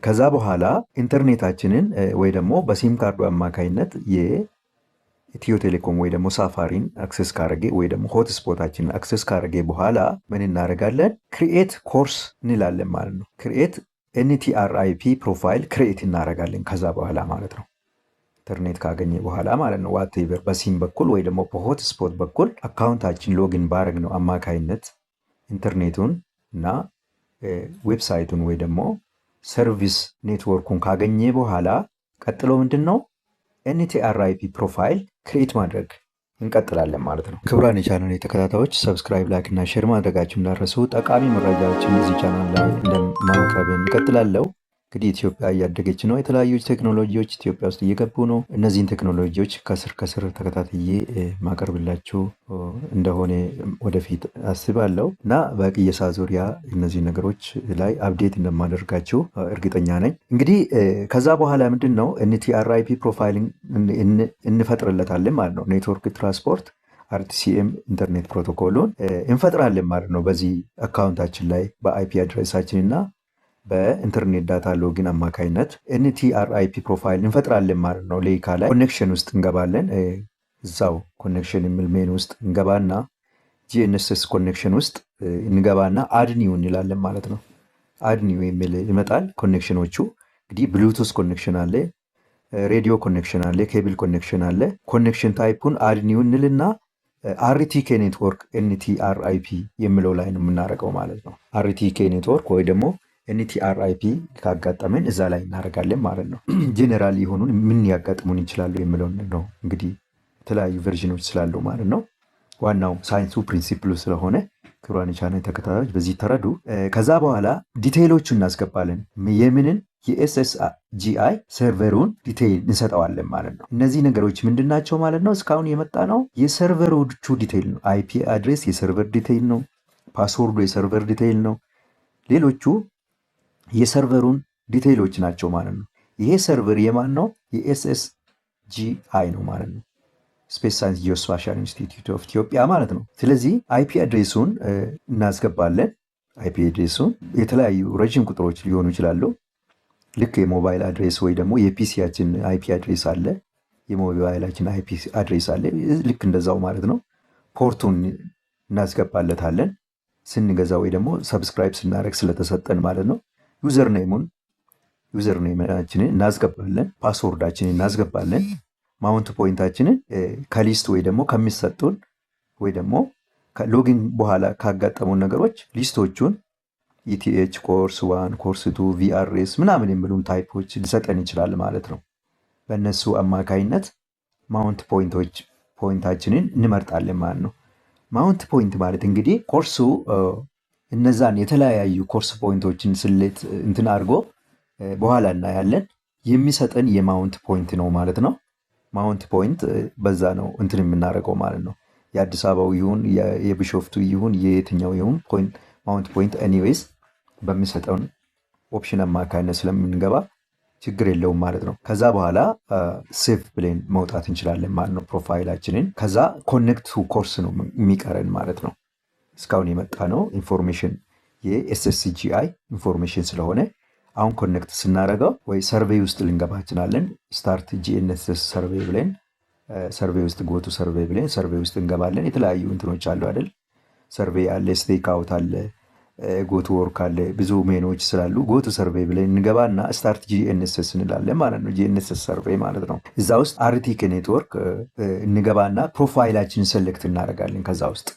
ከዛ በኋላ ኢንተርኔታችንን ወይ ደግሞ በሲም ካርዱ አማካኝነት የኢትዮ ቴሌኮም ወይ ደግሞ ሳፋሪን አክሰስ ካረጌ ወይ ደግሞ ሆትስፖታችንን አክሰስ ካረጌ በኋላ ምን እናደርጋለን? ክሪኤት ኮርስ እንላለን ማለት ነው። ክሪኤት NTRIP ፕሮፋይል ክሪኤት እናደርጋለን ከዛ በኋላ ማለት ነው። ኢንተርኔት ካገኘ በኋላ ማለት ነው። ዋቴቨር በሲም በኩል ወይ ደግሞ በሆትስፖት በኩል አካውንታችን ሎጊን ባረግ ነው አማካኝነት ኢንተርኔቱን እና ዌብሳይቱን ወይ ደግሞ ሰርቪስ ኔትወርኩን ካገኘ በኋላ ቀጥሎ ምንድን ነው? NTRIP ፕሮፋይል ክሬት ማድረግ እንቀጥላለን ማለት ነው። ክቡራን የቻናል ተከታታዮች ሰብስክራይብ፣ ላይክ እና ሼር ማድረጋችሁ እንዳትረሱ። ጠቃሚ መረጃዎችን እዚህ ቻናል ላይ እንደማቅረብ እንቀጥላለሁ። እንግዲህ ኢትዮጵያ እያደገች ነው። የተለያዩ ቴክኖሎጂዎች ኢትዮጵያ ውስጥ እየገቡ ነው። እነዚህን ቴክኖሎጂዎች ከስር ተከታትዬ ማቀርብላችሁ እንደሆነ ወደፊት አስባለሁ እና በቅየሳ ዙሪያ እነዚህ ነገሮች ላይ አፕዴት እንደማደርጋችሁ እርግጠኛ ነኝ። እንግዲህ ከዛ በኋላ ምንድን ነው NTRIP ፕሮፋይሊንግ እንፈጥርለታለን ማለት ነው። ኔትወርክ ትራንስፖርት RTCM ኢንተርኔት ፕሮቶኮሉን እንፈጥራለን ማለት ነው። በዚህ አካውንታችን ላይ በአይፒ አድሬሳችን እና በኢንተርኔት ዳታ ሎጊን አማካኝነት NTRIP ፕሮፋይል እንፈጥራለን ማለት ነው። ሌይካ ላይ ኮኔክሽን ውስጥ እንገባለን። እዛው ኮኔክሽን የሚል ሜን ውስጥ እንገባና GNSS ኮኔክሽን ውስጥ እንገባና አድኒው እንላለን ማለት ነው። አድኒው የሚል ይመጣል። ኮኔክሽኖቹ እንግዲህ ብሉቱዝ ኮኔክሽን አለ፣ ሬዲዮ ኮኔክሽን አለ፣ ኬብል ኮኔክሽን አለ። ኮኔክሽን ታይፑን አድኒው እንልና RTK ኔትወርክ NTRIP የሚለው ላይ ነው የምናደርገው ማለት ነው። RTK ኔትወርክ ወይ ደግሞ NTRIP ካጋጠመን እዛ ላይ እናደርጋለን ማለት ነው። ጄኔራል የሆኑን ምን ያጋጥሙን ይችላሉ የሚለውን ነው እንግዲህ የተለያዩ ቨርዥኖች ስላሉ ማለት ነው። ዋናው ሳይንሱ ፕሪንሲፕሉ ስለሆነ ክቡራን የቻናል ተከታታዮች በዚህ ተረዱ። ከዛ በኋላ ዲቴይሎቹ እናስገባለን። የምንን የSSGI ሰርቨሩን ዲቴይል እንሰጠዋለን ማለት ነው። እነዚህ ነገሮች ምንድናቸው ማለት ነው? እስካሁን የመጣ ነው የሰርቨሮቹ ዲቴይል ነው። IP አድሬስ የሰርቨር ዲቴይል ነው። ፓስወርዱ የሰርቨር ዲቴይል ነው። ሌሎቹ የሰርቨሩን ዲቴይሎች ናቸው ማለት ነው። ይሄ ሰርቨር የማን ነው? የSSGI ነው ማለት ነው። ስፔስ ሳይንስ ጂኦስፓሻል ኢንስቲትዩት ኦፍ ኢትዮጵያ ማለት ነው። ስለዚህ IP አድሬሱን እናስገባለን። IP አድሬሱን የተለያዩ ረጅም ቁጥሮች ሊሆኑ ይችላሉ። ልክ የሞባይል አድሬስ ወይ ደግሞ የፒሲያችን IP አድሬስ አለ፣ የሞባይላችን IP አድሬስ አለ። ልክ እንደዛው ማለት ነው። ፖርቱን እናስገባለታለን ስንገዛ ወይ ደግሞ ሰብስክራይብ ስናደርግ ስለተሰጠን ማለት ነው። ዩዘርኔማችንን እናስገባለን። ፓስወርዳችንን እናስገባለን። ማውንት ፖይንታችንን ከሊስት ወይ ደግሞ ከሚሰጡን ወይ ደግሞ ሎጊን በኋላ ካጋጠሙን ነገሮች ሊስቶቹን ETH ኮርስ 1 ኮርስ 2 VRS ምናምን የሚሉን ታይፖች ሊሰጠን ይችላል ማለት ነው። በእነሱ አማካይነት ማውንት ፖይንታችንን እንመርጣለን ማለት ነው። ማውንት ፖይንት ማለት እንግዲህ ኮርሱ እነዛን የተለያዩ ኮርስ ፖይንቶችን ስሌት እንትን አድርጎ በኋላ እናያለን የሚሰጠን የማውንት ፖይንት ነው ማለት ነው። ማውንት ፖይንት በዛ ነው እንትን የምናደርገው ማለት ነው። የአዲስ አበባው ይሁን የቢሾፍቱ ይሁን የየትኛው ይሁን ማውንት ፖይንት ኤኒዌይስ በሚሰጠውን ኦፕሽን አማካኝነት ስለምንገባ ችግር የለውም ማለት ነው። ከዛ በኋላ ሴቭ ብለን መውጣት እንችላለን ማለት ነው ፕሮፋይላችንን። ከዛ ኮኔክት ቱ ኮርስ ነው የሚቀረን ማለት ነው። እስካሁን የመጣ ነው ኢንፎርሜሽን የኤስኤስሲጂአይ ኢንፎርሜሽን ስለሆነ አሁን ኮኔክት ስናደርገው ወይ ሰርቬይ ውስጥ ልንገባ እንችላለን። ስታርት ጂኤንኤስኤስ ሰርቬይ ብለን ሰርቬይ ውስጥ ጎቱ ሰርቬይ ብለን ሰርቬይ ውስጥ እንገባለን። የተለያዩ እንትኖች አሉ አይደል? ሰርቬይ አለ፣ ስቴክ አውት አለ፣ ጎቱ ወርክ አለ፣ ብዙ ሜኖች ስላሉ ጎቱ ሰርቬይ ብለን እንገባና ስታርት ጂኤንኤስኤስ እንላለን ማለት ነው። ጂኤንኤስኤስ ሰርቬይ ማለት ነው። እዛ ውስጥ አርቲኬ ኔትወርክ እንገባና ፕሮፋይላችን ሰሌክት እናደርጋለን። ከዛ ውስጥ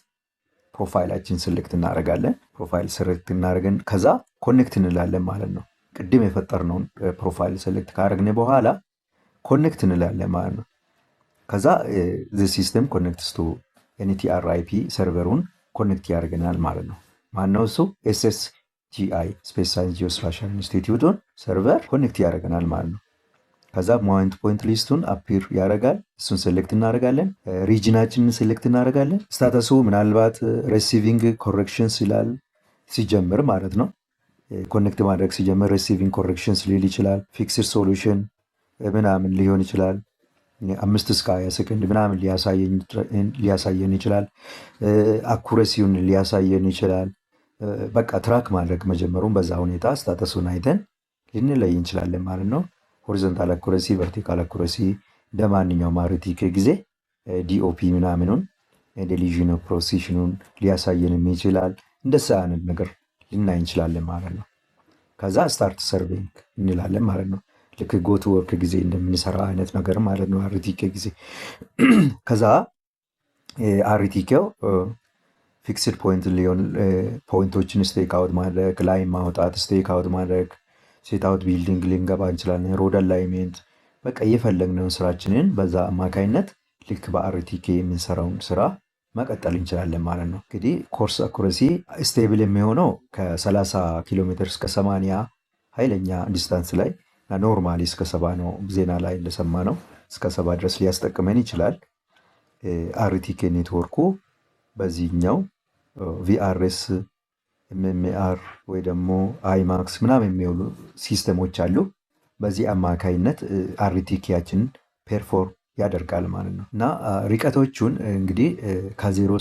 ፕሮፋይላችን ሰሌክት እናደርጋለን። ፕሮፋይል ሰሌክት እናደርገን ከዛ ኮኔክት እንላለን ማለት ነው። ቅድም የፈጠርነውን ፕሮፋይል ሰሌክት ካደረግን በኋላ ኮኔክት እንላለን ማለት ነው። ከዛ ሲስተም ኮኔክትስ ቱ ኤንቲአርአይፒ ሰርቨሩን ኮኔክት ያደርገናል ማለት ነው። ማነው እሱ? ኤስኤስጂአይ ስፔስ ሳይንስ ጂኦስፓሻል ኢንስቲትዩቱን ሰርቨር ኮኔክት ያደርገናል ማለት ነው። ከዛ ፖይንት ሊስቱን አፒር ያደርጋል። እሱን ሴሌክት እናደርጋለን። ሪጅናችንን ሴሌክት እናደርጋለን። ስታተሱ ምናልባት ሬሲቪንግ ኮሬክሽንስ ይላል ሲጀምር ማለት ነው። ኮኔክት ማድረግ ሲጀምር ሬሲቪንግ ኮሬክሽንስ ሊል ይችላል። ፊክስድ ሶሉሽን ምናምን ሊሆን ይችላል። 5 እስከ 20 ሰከንድ ምናምን ሊያሳየን ይችላል። አኩረሲውን ሊያሳየን ይችላል። በቃ ትራክ ማድረግ መጀመሩን በዛ ሁኔታ ስታተሱን አይተን ልንለይ እንችላለን ማለት ነው። ሆሪዞንታል አኩረሲ፣ ቨርቲካል አኩረሲ እንደ ማንኛውም አርቲኬ ጊዜ ዲኦፒ ምናምኑን ዴሊዥን ፕሮሲሽኑን ሊያሳየንም ይችላል። እንደዛ አይነት ነገር ልናይ እንችላለን ማለት ነው። ከዛ ስታርት ሰርቬይንግ እንላለን ማለት ነው። ልክ ጎቱ ወርክ ጊዜ እንደምንሰራ አይነት ነገር ማለት ነው አርቲኬ ጊዜ። ከዛ አርቲኬው ፊክስድ ፖይንት ሊሆን ፖይንቶችን ስቴክ አውት ማድረግ፣ ላይን ማውጣት፣ ስቴክ አውት ማድረግ፣ ሴት አውት ቢልዲንግ ልንገባ እንችላለን። ሮድ አላይሜንት በቃ እየፈለግነውን ስራችንን በዛ አማካይነት ልክ በአርቲኬ የምንሰራውን ስራ መቀጠል እንችላለን ማለት ነው። እንግዲህ ኮርስ አኩረሲ ስቴብል የሚሆነው ከ30 ኪሎ ሜትር እስከ 80 ኃይለኛ ዲስታንስ ላይ ኖርማሊ እስከ 70 ነው። ዜና ላይ እንደሰማ ነው እስከ 70 ድረስ ሊያስጠቅመን ይችላል። አርቲኬ ኔትወርኩ በዚህኛው ቪአርኤስ፣ ኤምኤምአር ወይ ደግሞ አይማክስ ምናምን የሚሆኑ ሲስተሞች አሉ። በዚህ አማካይነት አርቲኬያችንን ፔርፎርም ያደርጋል ማለት ነው። እና ርቀቶቹን እንግዲህ ከ0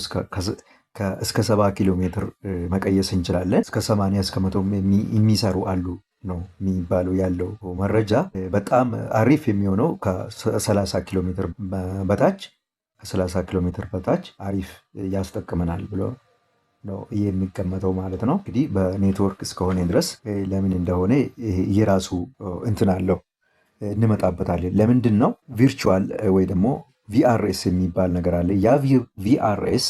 እስከ 70 ኪሎ ሜትር መቀየስ እንችላለን። እስከ 80 እስከ 100 የሚሰሩ አሉ ነው የሚባለው ያለው መረጃ። በጣም አሪፍ የሚሆነው ከ30 ኪሎ ሜትር በታች ከ30 ኪሎ ሜትር በታች አሪፍ ያስጠቅመናል ብሎ ነው የሚገመተው ማለት ነው። እንግዲህ በኔትወርክ እስከሆነ ድረስ ለምን እንደሆነ የራሱ እንትን አለው እንመጣበታለን። ለምንድን ነው ቪርቹዋል ወይ ደግሞ ቪአርኤስ የሚባል ነገር አለ። ያ ቪአርኤስ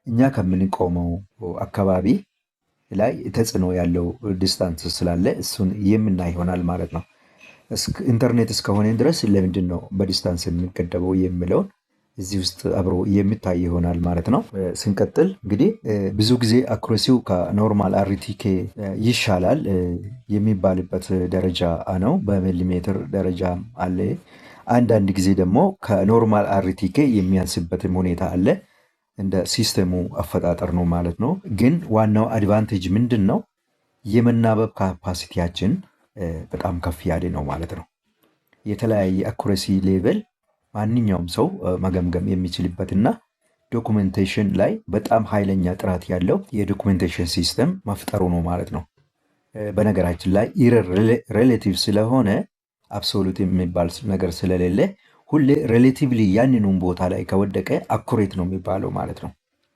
እኛ ከምንቆመው አካባቢ ላይ ተጽዕኖ ያለው ዲስታንስ ስላለ እሱን የምናይ ይሆናል ማለት ነው። ኢንተርኔት እስከሆነ ድረስ ለምንድን ነው በዲስታንስ የምንገደበው የሚለውን እዚህ ውስጥ አብሮ የሚታይ ይሆናል ማለት ነው። ስንቀጥል እንግዲህ ብዙ ጊዜ አኩሬሲው ከኖርማል አርቲኬ ይሻላል የሚባልበት ደረጃ ነው። በሚሊሜትር ደረጃ አለ። አንዳንድ ጊዜ ደግሞ ከኖርማል አርቲኬ የሚያንስበትም ሁኔታ አለ። እንደ ሲስተሙ አፈጣጠር ነው ማለት ነው። ግን ዋናው አድቫንቴጅ ምንድን ነው? የመናበብ ካፓሲቲያችን በጣም ከፍ ያለ ነው ማለት ነው። የተለያየ አኩሬሲ ሌቭል ማንኛውም ሰው መገምገም የሚችልበትና ዶኩሜንቴሽን ላይ በጣም ኃይለኛ ጥራት ያለው የዶኩሜንቴሽን ሲስተም መፍጠሩ ነው ማለት ነው። በነገራችን ላይ ኢረር ሬሌቲቭ ስለሆነ አብሶሉት የሚባል ነገር ስለሌለ ሁሌ ሬሌቲቭሊ ያንኑን ቦታ ላይ ከወደቀ አኩሬት ነው የሚባለው ማለት ነው።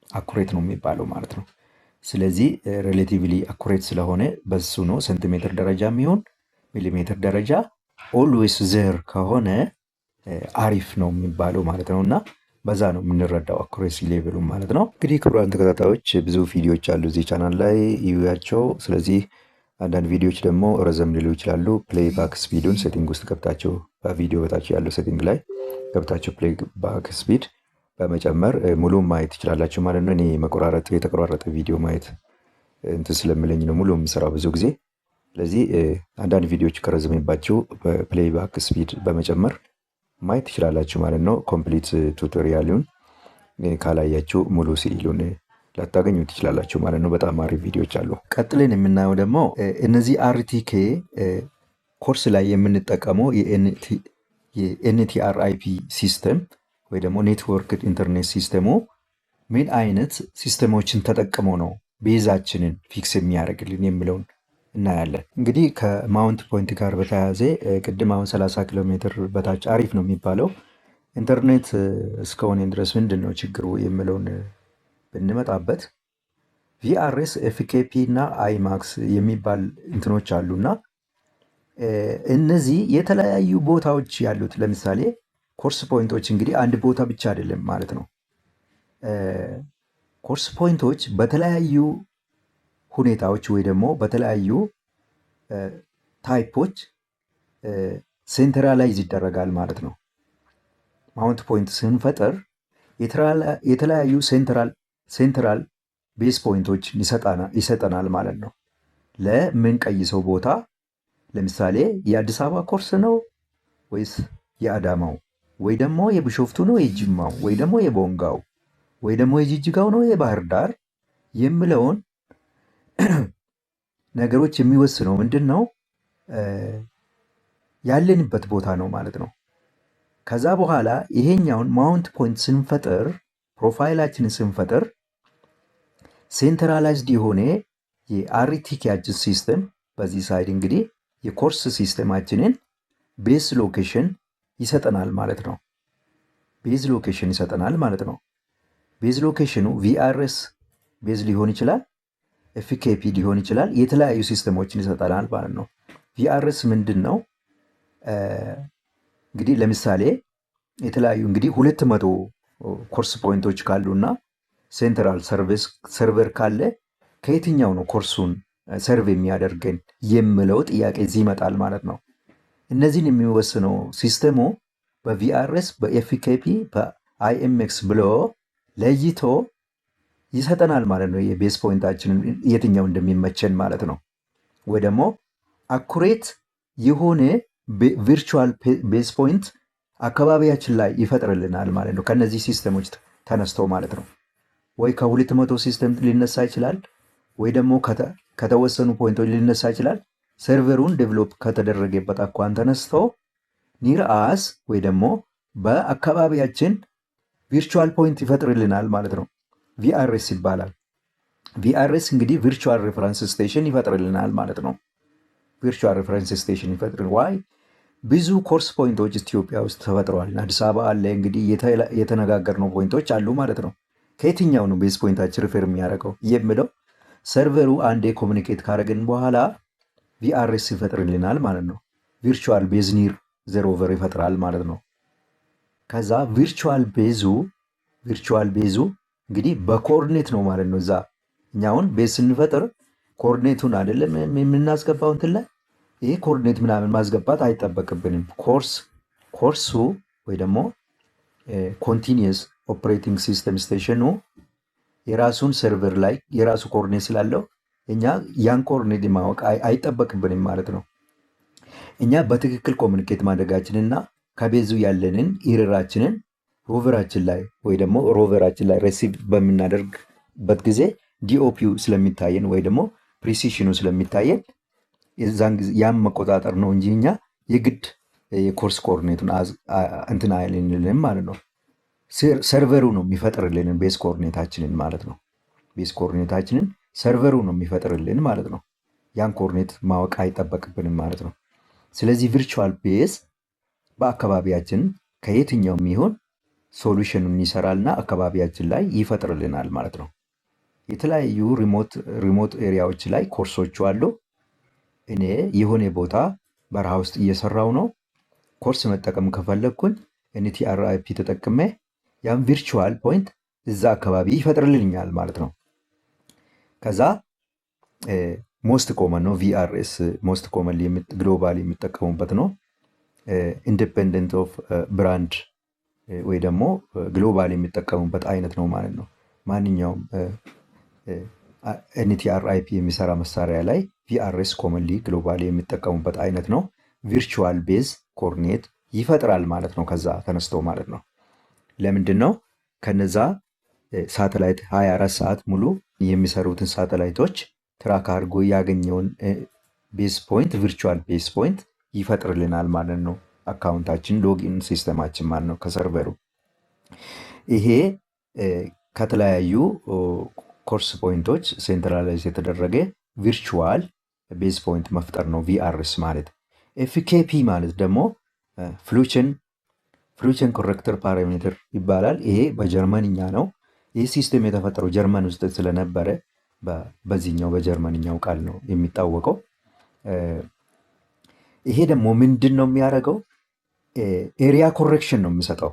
አኩሬት ነው የሚባለው ማለት ነው። ስለዚህ ሬሌቲቭሊ አኩሬት ስለሆነ በሱ ነው ሴንቲሜትር ደረጃ የሚሆን ሚሊሜትር ደረጃ ኦልዌይስ ዘር ከሆነ አሪፍ ነው የሚባለው ማለት ነው። እና በዛ ነው የምንረዳው አኩሬሲ ሌቭሉ ማለት ነው። እንግዲህ ክቡራን ተከታታዮች ብዙ ቪዲዮዎች አሉ እዚህ ቻናል ላይ ይዩያቸው። ስለዚህ አንዳንድ ቪዲዮዎች ደግሞ ረዘም ሊሉ ይችላሉ። ፕሌይባክ ስፒዱን ሴቲንግ ውስጥ ገብታቸው በቪዲዮ በታች ያለው ሴቲንግ ላይ ገብታቸው ፕሌይባክ ስፒድ በመጨመር ሙሉ ማየት ትችላላችሁ ማለት ነው። እኔ የተቆራረጠ ቪዲዮ ማየት እንትን ስለምለኝ ነው ሙሉ የምሰራው ብዙ ጊዜ። ስለዚህ አንዳንድ ቪዲዮዎች ከረዘመባቸው በፕሌይባክ ስፒድ በመጨመር ማየት ትችላላችሁ ማለት ነው። ኮምፕሊት ቱቶሪያሉን ካላያችሁ ሙሉ ሲሉን ላታገኙ ትችላላችሁ ማለት ነው። በጣም አሪፍ ቪዲዮዎች አሉ። ቀጥለን የምናየው ደግሞ እነዚህ አርቲኬ ኮርስ ላይ የምንጠቀመው የኤንቲአርአይፒ ሲስተም ወይ ደግሞ ኔትወርክ ኢንተርኔት ሲስተሙ ምን አይነት ሲስተሞችን ተጠቅሞ ነው ቤዛችንን ፊክስ የሚያደርግልን የሚለውን እናያለን። እንግዲህ ከማውንት ፖይንት ጋር በተያያዘ ቅድም አሁን 30 ኪሎ ሜትር በታች አሪፍ ነው የሚባለው ኢንተርኔት እስከሆነ ድረስ ምንድን ነው ችግሩ የሚለውን ብንመጣበት ቪአርኤስ፣ ኤፍኬፒ እና አይማክስ የሚባል እንትኖች አሉና እነዚህ የተለያዩ ቦታዎች ያሉት ለምሳሌ ኮርስ ፖይንቶች እንግዲህ አንድ ቦታ ብቻ አይደለም ማለት ነው። ኮርስ ፖይንቶች በተለያዩ ሁኔታዎች ወይ ደግሞ በተለያዩ ታይፖች ሴንትራላይዝ ይደረጋል ማለት ነው። ማውንት ፖይንት ስንፈጥር የተለያዩ ሴንትራል ቤዝ ፖይንቶች ይሰጠናል ማለት ነው። ለምንቀይሰው ቦታ ለምሳሌ የአዲስ አበባ ኮርስ ነው ወይስ የአዳማው ወይ ደግሞ የቢሾፍቱ ነው የጅማው ወይ ደግሞ የቦንጋው ወይ ደግሞ የጅጅጋው ነው የባህር ዳር የሚለውን ነገሮች የሚወስነው ምንድን ነው? ያለንበት ቦታ ነው ማለት ነው። ከዛ በኋላ ይሄኛውን ማውንት ፖይንት ስንፈጥር ፕሮፋይላችንን ስንፈጥር ሴንትራላይዝድ የሆነ የአርቲኬያችን ሲስተም በዚህ ሳይድ እንግዲህ የኮርስ ሲስተማችንን ቤዝ ሎኬሽን ይሰጠናል ማለት ነው። ቤዝ ሎኬሽን ይሰጠናል ማለት ነው። ቤዝ ሎኬሽኑ ቪአርኤስ ቤዝ ሊሆን ይችላል፣ ኤፍኬፒ ሊሆን ይችላል። የተለያዩ ሲስተሞችን ይሰጠናል ማለት ነው። ቪአርኤስ ምንድን ነው እንግዲህ ለምሳሌ የተለያዩ እንግዲህ 200 ኮርስ ፖይንቶች ካሉና ሴንትራል ሰርቨር ካለ ከየትኛው ነው ኮርሱን ሰርቭ የሚያደርገን የሚለው ጥያቄ እዚህ ይመጣል ማለት ነው። እነዚህን የሚወስነው ሲስተሙ በቪአርኤስ በኤፍኬፒ በአይኤምኤክስ ብሎ ለይቶ ይሰጠናል ማለት ነው። የቤዝ ፖይንታችንን የትኛው እንደሚመቸን ማለት ነው። ወይ ደግሞ አኩሬት የሆነ ቪርቹዋል ቤዝ ፖይንት አካባቢያችን ላይ ይፈጥርልናል ማለት ነው። ከነዚህ ሲስተሞች ተነስተው ማለት ነው። ወይ ከ200 ሲስተም ሊነሳ ይችላል፣ ወይ ደግሞ ከተወሰኑ ፖይንቶች ሊነሳ ይችላል። ሰርቨሩን ዴቨሎፕ ከተደረገበት አኳን ተነስቶ ኒርአስ ወይ ደግሞ በአካባቢያችን ቪርቹዋል ፖይንት ይፈጥርልናል ማለት ነው። ቪአርኤስ ይባላል። ቪአርኤስ እንግዲህ ቪርቹዋል ሬፈረንስ ስቴሽን ይፈጥርልናል ማለት ነው። ቪርቹዋል ሬፈረንስ ስቴሽን ይፈጥር ዋይ ብዙ ኮርስ ፖይንቶች ኢትዮጵያ ውስጥ ተፈጥረዋል። አዲስ አበባ አለ እንግዲህ የተነጋገርነው ፖይንቶች አሉ ማለት ነው። ከየትኛው ነው ቤዝ ፖይንታችን ሪፌር የሚያደርገው የሚለው ሰርቨሩ አንዴ ኮሚኒኬት ካደረግን በኋላ ቪአርኤስ ይፈጥርልናል ማለት ነው። ቪርቹዋል ቤዝ ኒር ዜሮ ኦቨር ይፈጥራል ማለት ነው። ከዛ ቪርቹዋል ቤዙ እንግዲህ በኮኦርዲኔት ነው ማለት ነው። እዛ እኛውን ቤዝ ስንፈጥር ኮኦርዲኔቱን አይደለም የምናስገባው እንትን ላይ ይሄ ኮኦርዲኔት ምናምን ማስገባት አይጠበቅብንም። ኮርሱ ወይ ደግሞ ኮንቲኒየስ ኦፕሬቲንግ ሲስተም ስቴሽኑ የራሱን ሰርቨር ላይ የራሱ ኮኦርዲኔት ስላለው እኛ ያን ኮኦርዲኔት ማወቅ አይጠበቅብንም ማለት ነው። እኛ በትክክል ኮሚኒኬት ማድረጋችንና ከቤዙ ያለንን ኢረራችንን ሮቨራችን ላይ ወይ ደግሞ ሮቨራችን ላይ ሬሲቭ በምናደርግበት ጊዜ ዲኦፒው ስለሚታየን ወይ ደግሞ ፕሪሲሽኑ ስለሚታየን የዛን ጊዜ ያም መቆጣጠር ነው እንጂ እኛ የግድ የኮርስ ኮኦርዲኔቱን እንትን አይልንልንም ማለት ነው። ሰርቨሩ ነው የሚፈጥርልን ቤዝ ኮኦርዲኔታችንን ማለት ነው። ቤዝ ኮኦርዲኔታችንን ሰርቨሩ ነው የሚፈጥርልን ማለት ነው። ያን ኮኦርዲኔት ማወቅ አይጠበቅብንም ማለት ነው። ስለዚህ ቪርቹዋል ቤዝ በአካባቢያችን ከየትኛውም ይሆን ሶሉሽኑን ይሰራልና አካባቢያችን ላይ ይፈጥርልናል ማለት ነው። የተለያዩ ሪሞት ኤሪያዎች ላይ ኮርሶቹ አሉ። እኔ የሆነ ቦታ በረሃ ውስጥ እየሰራው ነው። ኮርስ መጠቀም ከፈለግኩኝ ኤንቲአርአይፒ ተጠቅሜ ያን ቪርቹዋል ፖይንት እዛ አካባቢ ይፈጥርልኛል ማለት ነው። ከዛ ሞስት ኮመን ነው ቪአርኤስ ሞስት ኮመን ግሎባል የሚጠቀሙበት ነው። ኢንዲፔንደንት ኦፍ ብራንድ ወይ ደግሞ ግሎባል የሚጠቀሙበት አይነት ነው ማለት ነው። ማንኛውም ኤንቲአርአይፒ የሚሰራ መሳሪያ ላይ ቪአርኤስ ኮመንሊ ግሎባል የሚጠቀሙበት አይነት ነው። ቪርቹዋል ቤዝ ኮኦርዲኔት ይፈጥራል ማለት ነው። ከዛ ተነስቶ ማለት ነው። ለምንድን ነው ከነዛ ሳተላይት 24 ሰዓት ሙሉ የሚሰሩትን ሳተላይቶች ትራክ አድርጎ ያገኘውን ቤዝ ፖይንት ቪርቹዋል ቤዝ ፖይንት ይፈጥርልናል ማለት ነው። አካውንታችን ሎጊን ሲስተማችን ማለት ነው ከሰርቨሩ። ይሄ ከተለያዩ ኮርስ ፖይንቶች ሴንትራላይዝ የተደረገ ቪርቹዋል ቤዝ ፖይንት መፍጠር ነው ቪአርኤስ ማለት። ኤፍኬፒ ማለት ደግሞ ፍሉችን ኮሬክተር ፓራሜትር ይባላል። ይሄ በጀርመንኛ ነው። ይህ ሲስተም የተፈጠረው ጀርመን ውስጥ ስለነበረ በዚህኛው በጀርመንኛው ቃል ነው የሚታወቀው። ይሄ ደግሞ ምንድን ነው የሚያደርገው? ኤሪያ ኮሬክሽን ነው የሚሰጠው።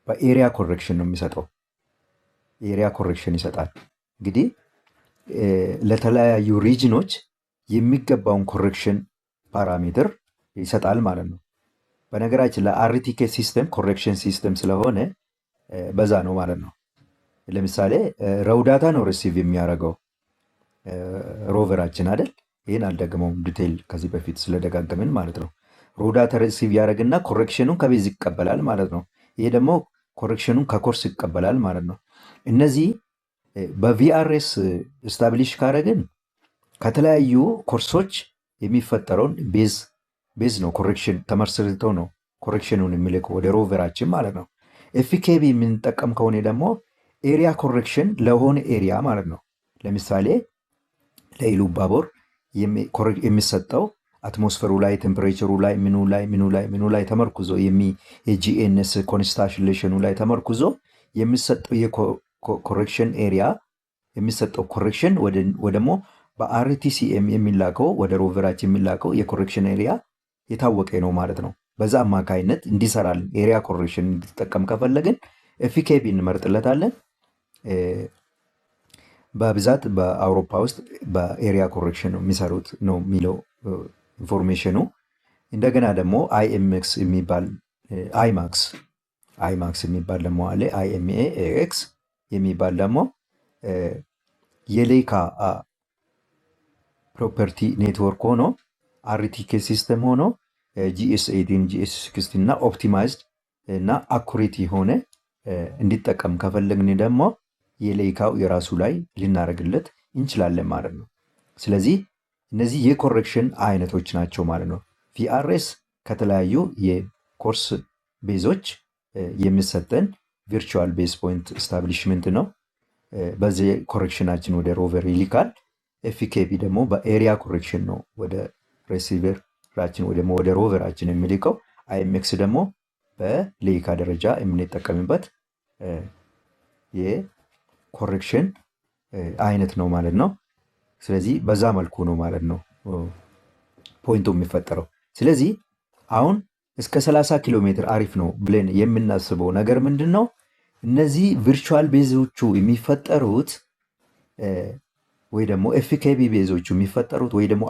በኤሪያ ኮሬክሽን ነው የሚሰጠው። ኤሪያ ኮሬክሽን ይሰጣል። እንግዲህ ለተለያዩ ሪጅኖች የሚገባውን ኮሬክሽን ፓራሜትር ይሰጣል ማለት ነው። በነገራችን ለአርቲኬ ሲስተም ኮሬክሽን ሲስተም ስለሆነ በዛ ነው ማለት ነው። ለምሳሌ ረው ዳታ ነው ሪሲቭ የሚያደርገው ሮቨራችን አይደል? ይህን አልደግመውም ዲቴይል ከዚህ በፊት ስለደጋገምን ማለት ነው። ሮው ዳታ ሪሲቭ ያደርግና ኮሬክሽኑን ከቤዝ ይቀበላል ማለት ነው። ይሄ ደግሞ ኮሬክሽኑን ከኮርስ ይቀበላል ማለት ነው። እነዚህ በቪአርኤስ ስታብሊሽ ካደረግን ከተለያዩ ኮርሶች የሚፈጠረውን ቤዝ ነው ኮሬክሽን ተመስርተው ነው ኮሬክሽኑን የሚልከው ወደ ሮቨራችን ማለት ነው። ኤፍኬቢ የምንጠቀም ከሆነ ደግሞ ኤሪያ ኮሬክሽን ለሆነ ኤሪያ ማለት ነው። ለምሳሌ ለኢሉባቦር የሚሰጠው አትሞስፌሩ ላይ ቴምፕሬቸሩ ላይ ምኑ ላይ ተመርኩዞ የጂኤንኤስ ኮንስታሌሽኑ ላይ ተመርኩዞ የሚሰጠው የኮሬክሽን ኤሪያ የሚሰጠው ኮሬክሽን ደግሞ በአርቲሲኤም የሚላከው ወደ ሮቨራችን የሚላከው የኮሬክሽን ኤሪያ የታወቀ ነው ማለት ነው። በዛ አማካይነት እንዲሰራል ኤሪያ ኮሬክሽን እንዲጠቀም ከፈለግን ኤፍኬቢ እንመርጥለታለን። በብዛት በአውሮፓ ውስጥ በኤሪያ ኮሬክሽን የሚሰሩት ነው የሚለው ኢንፎርሜሽኑ። እንደገና ደግሞ አይኤምኤክስ የሚባል አይማክስ የሚባል ደግሞ አለ። አይኤምኤኤክስ የሚባል ደግሞ የሌካ ፕሮፐርቲ ኔትወርክ ሆኖ አርቲኬ ሲስተም ሆኖ ጂኤስ18 ጂኤስ16 እና ኦፕቲማይዝድ እና አኩሬት የሆነ እንዲጠቀም ከፈለግን ደግሞ የሌካው የራሱ ላይ ልናደርግለት እንችላለን ማለት ነው። ስለዚህ እነዚህ የኮሬክሽን አይነቶች ናቸው ማለት ነው። ቪአርኤስ ከተለያዩ የኮርስ ቤዞች የሚሰጠን ቪርቹዋል ቤዝ ፖይንት ስታብሊሽመንት ነው። በዚህ ኮሬክሽናችን ወደ ሮቨር ይልካል። ኤፍኬቢ ደግሞ በኤሪያ ኮሬክሽን ነው ወደ ሬሲቨራችን ወደ ሮቨራችን የሚልከው። አይኤምኤክስ ደግሞ በሌካ ደረጃ የምንጠቀምበት የኮሬክሽን አይነት ነው ማለት ነው። ስለዚህ በዛ መልኩ ነው ማለት ነው ፖይንቱ የሚፈጠረው። ስለዚህ አሁን እስከ 30 ኪሎ ሜትር አሪፍ ነው ብለን የምናስበው ነገር ምንድን ነው? እነዚህ ቪርቹዋል ቤዞቹ የሚፈጠሩት ወይ ደግሞ ኤፍኬቢ ቤዞቹ የሚፈጠሩት ወይ ደግሞ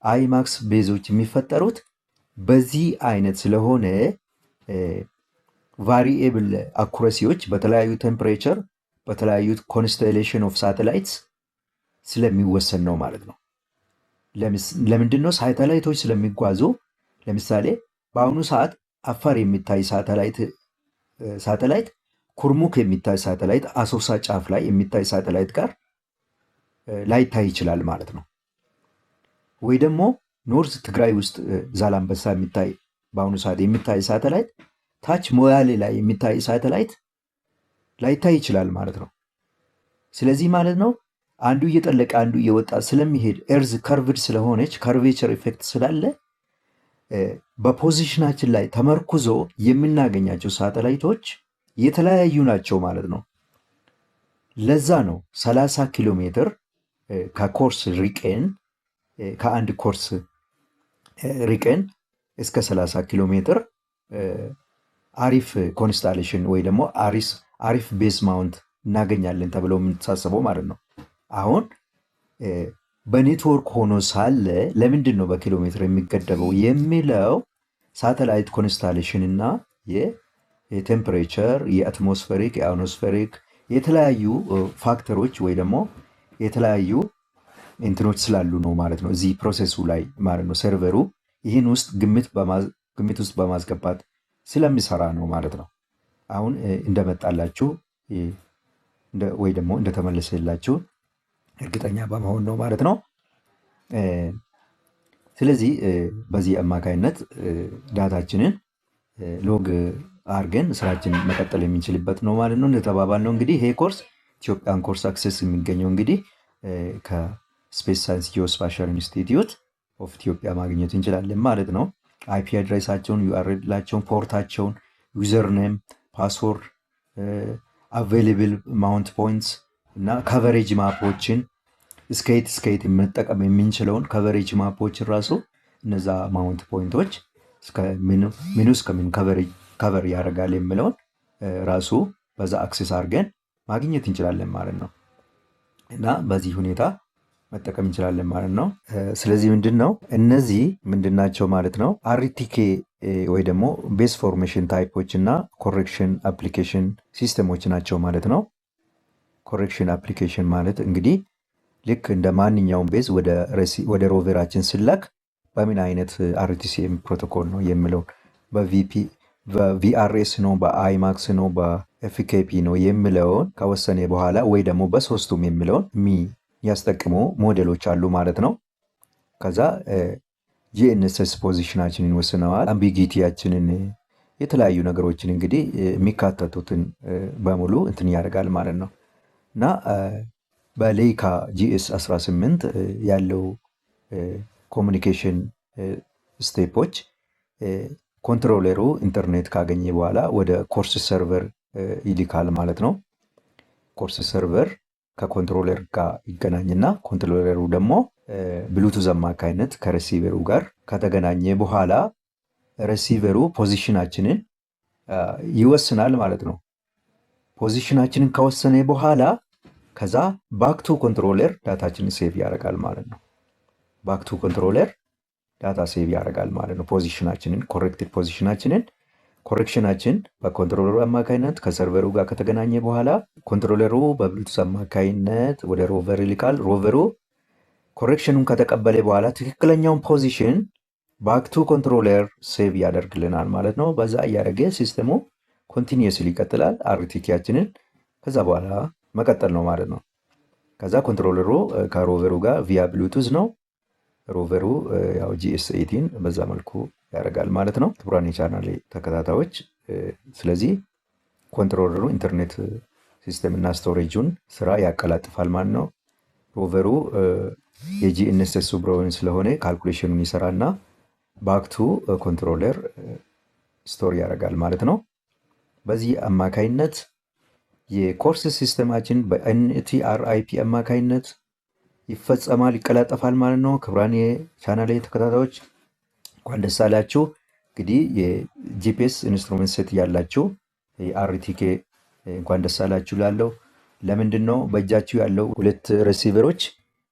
አይማክስ ቤዞች የሚፈጠሩት በዚህ አይነት ስለሆነ ቫሪኤብል አኩረሲዎች በተለያዩ ቴምፕሬቸር በተለያዩ ኮንስቴሌሽን ኦፍ ሳተላይትስ ስለሚወሰን ነው ማለት ነው። ለምንድን ነው? ሳተላይቶች ስለሚጓዙ። ለምሳሌ በአሁኑ ሰዓት አፋር የሚታይ ሳተላይት ኩርሙክ የሚታይ ሳተላይት አሶሳ ጫፍ ላይ የሚታይ ሳተላይት ጋር ላይታይ ይችላል ማለት ነው። ወይ ደግሞ ኖርዝ ትግራይ ውስጥ ዛላምበሳ የሚታይ በአሁኑ ሰዓት የሚታይ ሳተላይት ታች ሞያሌ ላይ የሚታይ ሳተላይት ላይታይ ይችላል ማለት ነው። ስለዚህ ማለት ነው አንዱ እየጠለቀ አንዱ እየወጣ ስለሚሄድ ኤርዝ ከርቭድ ስለሆነች ከርቬቸር ኢፌክት ስላለ በፖዚሽናችን ላይ ተመርኩዞ የምናገኛቸው ሳተላይቶች የተለያዩ ናቸው ማለት ነው። ለዛ ነው 30 ኪሎ ሜትር ከኮርስ ሪቀን ከአንድ ኮርስ ሪቀን እስከ 30 ኪሎ ሜትር አሪፍ ኮንስታሌሽን ወይ ደግሞ አሪፍ ቤዝ ማውንት እናገኛለን ተብሎ የምታሰበው ማለት ነው። አሁን በኔትወርክ ሆኖ ሳለ ለምንድን ነው በኪሎ ሜትር የሚገደበው የሚለው ሳተላይት ኮንስታሌሽን እና የቴምፕሬቸር የአትሞስፌሪክ የአኖስፌሪክ የተለያዩ ፋክተሮች ወይ ደግሞ የተለያዩ እንትኖች ስላሉ ነው ማለት ነው እዚህ ፕሮሴሱ ላይ ማለት ነው። ሰርቨሩ ይህን ውስጥ ግምት ውስጥ በማስገባት ስለሚሰራ ነው ማለት ነው። አሁን እንደመጣላችሁ ወይ ደግሞ እንደተመለሰላችሁ እርግጠኛ በመሆን ነው ማለት ነው። ስለዚህ በዚህ አማካይነት ዳታችንን ሎግ አድርገን ስራችን መቀጠል የምንችልበት ነው ማለት ነው። እንደተባባል ነው እንግዲህ ይሄ ኮርስ ኢትዮጵያን ኮርስ አክሰስ የሚገኘው እንግዲህ ከስፔስ ሳይንስ ጂኦስፓሻል ኢንስቲትዩት ኦፍ ኢትዮጵያ ማግኘት እንችላለን ማለት ነው። አይፒ አድሬሳቸውን፣ ዩአርኤላቸውን፣ ፖርታቸውን፣ ዩዘርኔም፣ ፓስወርድ፣ አቬይላብል ማውንት ፖይንትስ እና ከቨሬጅ ማፖችን እስከየት መጠቀም የምንችለውን ከቨሬጅ ማፖችን ራሱ እነዛ ማውንት ፖይንቶች ምኑ እስከ ምን ከቨር ያደርጋል የሚለውን ራሱ በዛ አክሴስ አድርገን ማግኘት እንችላለን ማለት ነው እና በዚህ ሁኔታ መጠቀም እንችላለን ማለት ነው። ስለዚህ ምንድን ነው እነዚህ ምንድናቸው ማለት ነው? አርቲኬ ወይ ደግሞ ቤዝ ፎርሜሽን ታይፖች እና ኮሬክሽን አፕሊኬሽን ሲስተሞች ናቸው ማለት ነው። ኮሬክሽን አፕሊኬሽን ማለት እንግዲህ ልክ እንደ ማንኛውም ቤዝ ወደ ሮቨራችን ስላክ በምን አይነት አርቲሲኤም ፕሮቶኮል ነው የሚለውን በቪአርኤስ ነው፣ በአይማክስ ነው፣ በኤፍኬፒ ነው የሚለውን ከወሰነ በኋላ ወይ ደግሞ በሶስቱም የሚለውን የሚያስጠቅሙ ሞዴሎች አሉ ማለት ነው። ከዛ ጂኤንኤስኤስ ፖዚሽናችንን ወስነዋል። አምቢጊቲያችንን የተለያዩ ነገሮችን እንግዲህ የሚካተቱትን በሙሉ እንትን ያደርጋል ማለት ነው እና በሌይካ ጂኤስ 18 ያለው ኮሚኒኬሽን ስቴፖች ኮንትሮለሩ ኢንተርኔት ካገኘ በኋላ ወደ ኮርስ ሰርቨር ይልካል ማለት ነው። ኮርስ ሰርቨር ከኮንትሮለር ጋር ይገናኝና ኮንትሮለሩ ደግሞ ብሉቱዝ አማካይነት ከሬሲቨሩ ጋር ከተገናኘ በኋላ ሬሲቨሩ ፖዚሽናችንን ይወስናል ማለት ነው። ፖዚሽናችንን ከወሰነ በኋላ ከዛ ባክቱ ኮንትሮለር ዳታችንን ሴቭ ያደርጋል ማለት ነው። ባክቱ ኮንትሮለር ዳታ ሴቭ ያደርጋል ማለት ነው። ፖዚሽናችንን ኮሬክትድ ፖዚሽናችንን ኮሬክሽናችን በኮንትሮለሩ አማካይነት ከሰርቨሩ ጋር ከተገናኘ በኋላ ኮንትሮለሩ በብሉቱዝ አማካይነት ወደ ሮቨር ይልካል። ሮቨሩ ኮሬክሽኑን ከተቀበለ በኋላ ትክክለኛውን ፖዚሽን ባክቱ ኮንትሮለር ሴቭ ያደርግልናል ማለት ነው። በዛ እያደረገ ሲስተሙ ኮንቲኒየስሊ ይቀጥላል። አርቲቲያችንን ከዛ በኋላ መቀጠል ነው ማለት ነው። ከዛ ኮንትሮለሩ ከሮቨሩ ጋር ቪያ ብሉቱዝ ነው። ሮቨሩ ያው ጂኤስ 18 በዛ መልኩ ያደርጋል ማለት ነው። ክቡራን የቻናሌ ተከታታዮች፣ ስለዚህ ኮንትሮለሩ ኢንተርኔት ሲስተም እና ስቶሬጁን ስራ ያቀላጥፋል ማለት ነው። ሮቨሩ የጂኤንኤስኤስ ብሮውን ስለሆነ ካልኩሌሽኑን ይሰራና ባክቱ ኮንትሮለር ስቶር ያደርጋል ማለት ነው። በዚህ አማካይነት የኮርስ ሲስተማችን በኤንቲአርአይፒ አማካይነት ይፈጸማል፣ ይቀላጠፋል ማለት ነው። ክቡራን የቻናሌ ተከታታዮች እንኳን ደስ አላችሁ። እንግዲህ የጂፒኤስ ኢንስትሩመንት ሴት ያላችሁ የአርቲኬ እንኳን ደስ አላችሁ ላለው ለምንድን ነው በእጃችሁ ያለው ሁለት ሬሲቨሮች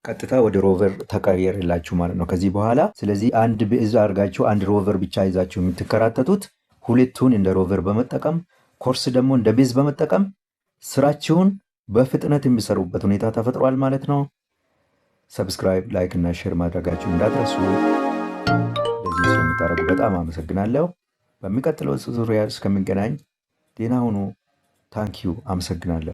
ቀጥታ ወደ ሮቨር ተቀየረላችሁ ማለት ነው ከዚህ በኋላ። ስለዚህ አንድ ቤዝ አድርጋችሁ አንድ ሮቨር ብቻ ይዛችሁ የምትከራተቱት ሁለቱን እንደ ሮቨር በመጠቀም ኮርስ ደግሞ እንደ ቤዝ በመጠቀም ስራችሁን በፍጥነት የሚሰሩበት ሁኔታ ተፈጥሯል ማለት ነው። ሰብስክራይብ፣ ላይክ እና ሼር ማድረጋችሁን እንዳትረሱ። ለዚህ ስለምታደርጉ በጣም አመሰግናለሁ። በሚቀጥለው ዙሪያ እስከምንገናኝ ደህና ሁኑ። ታንኪዩ። አመሰግናለሁ።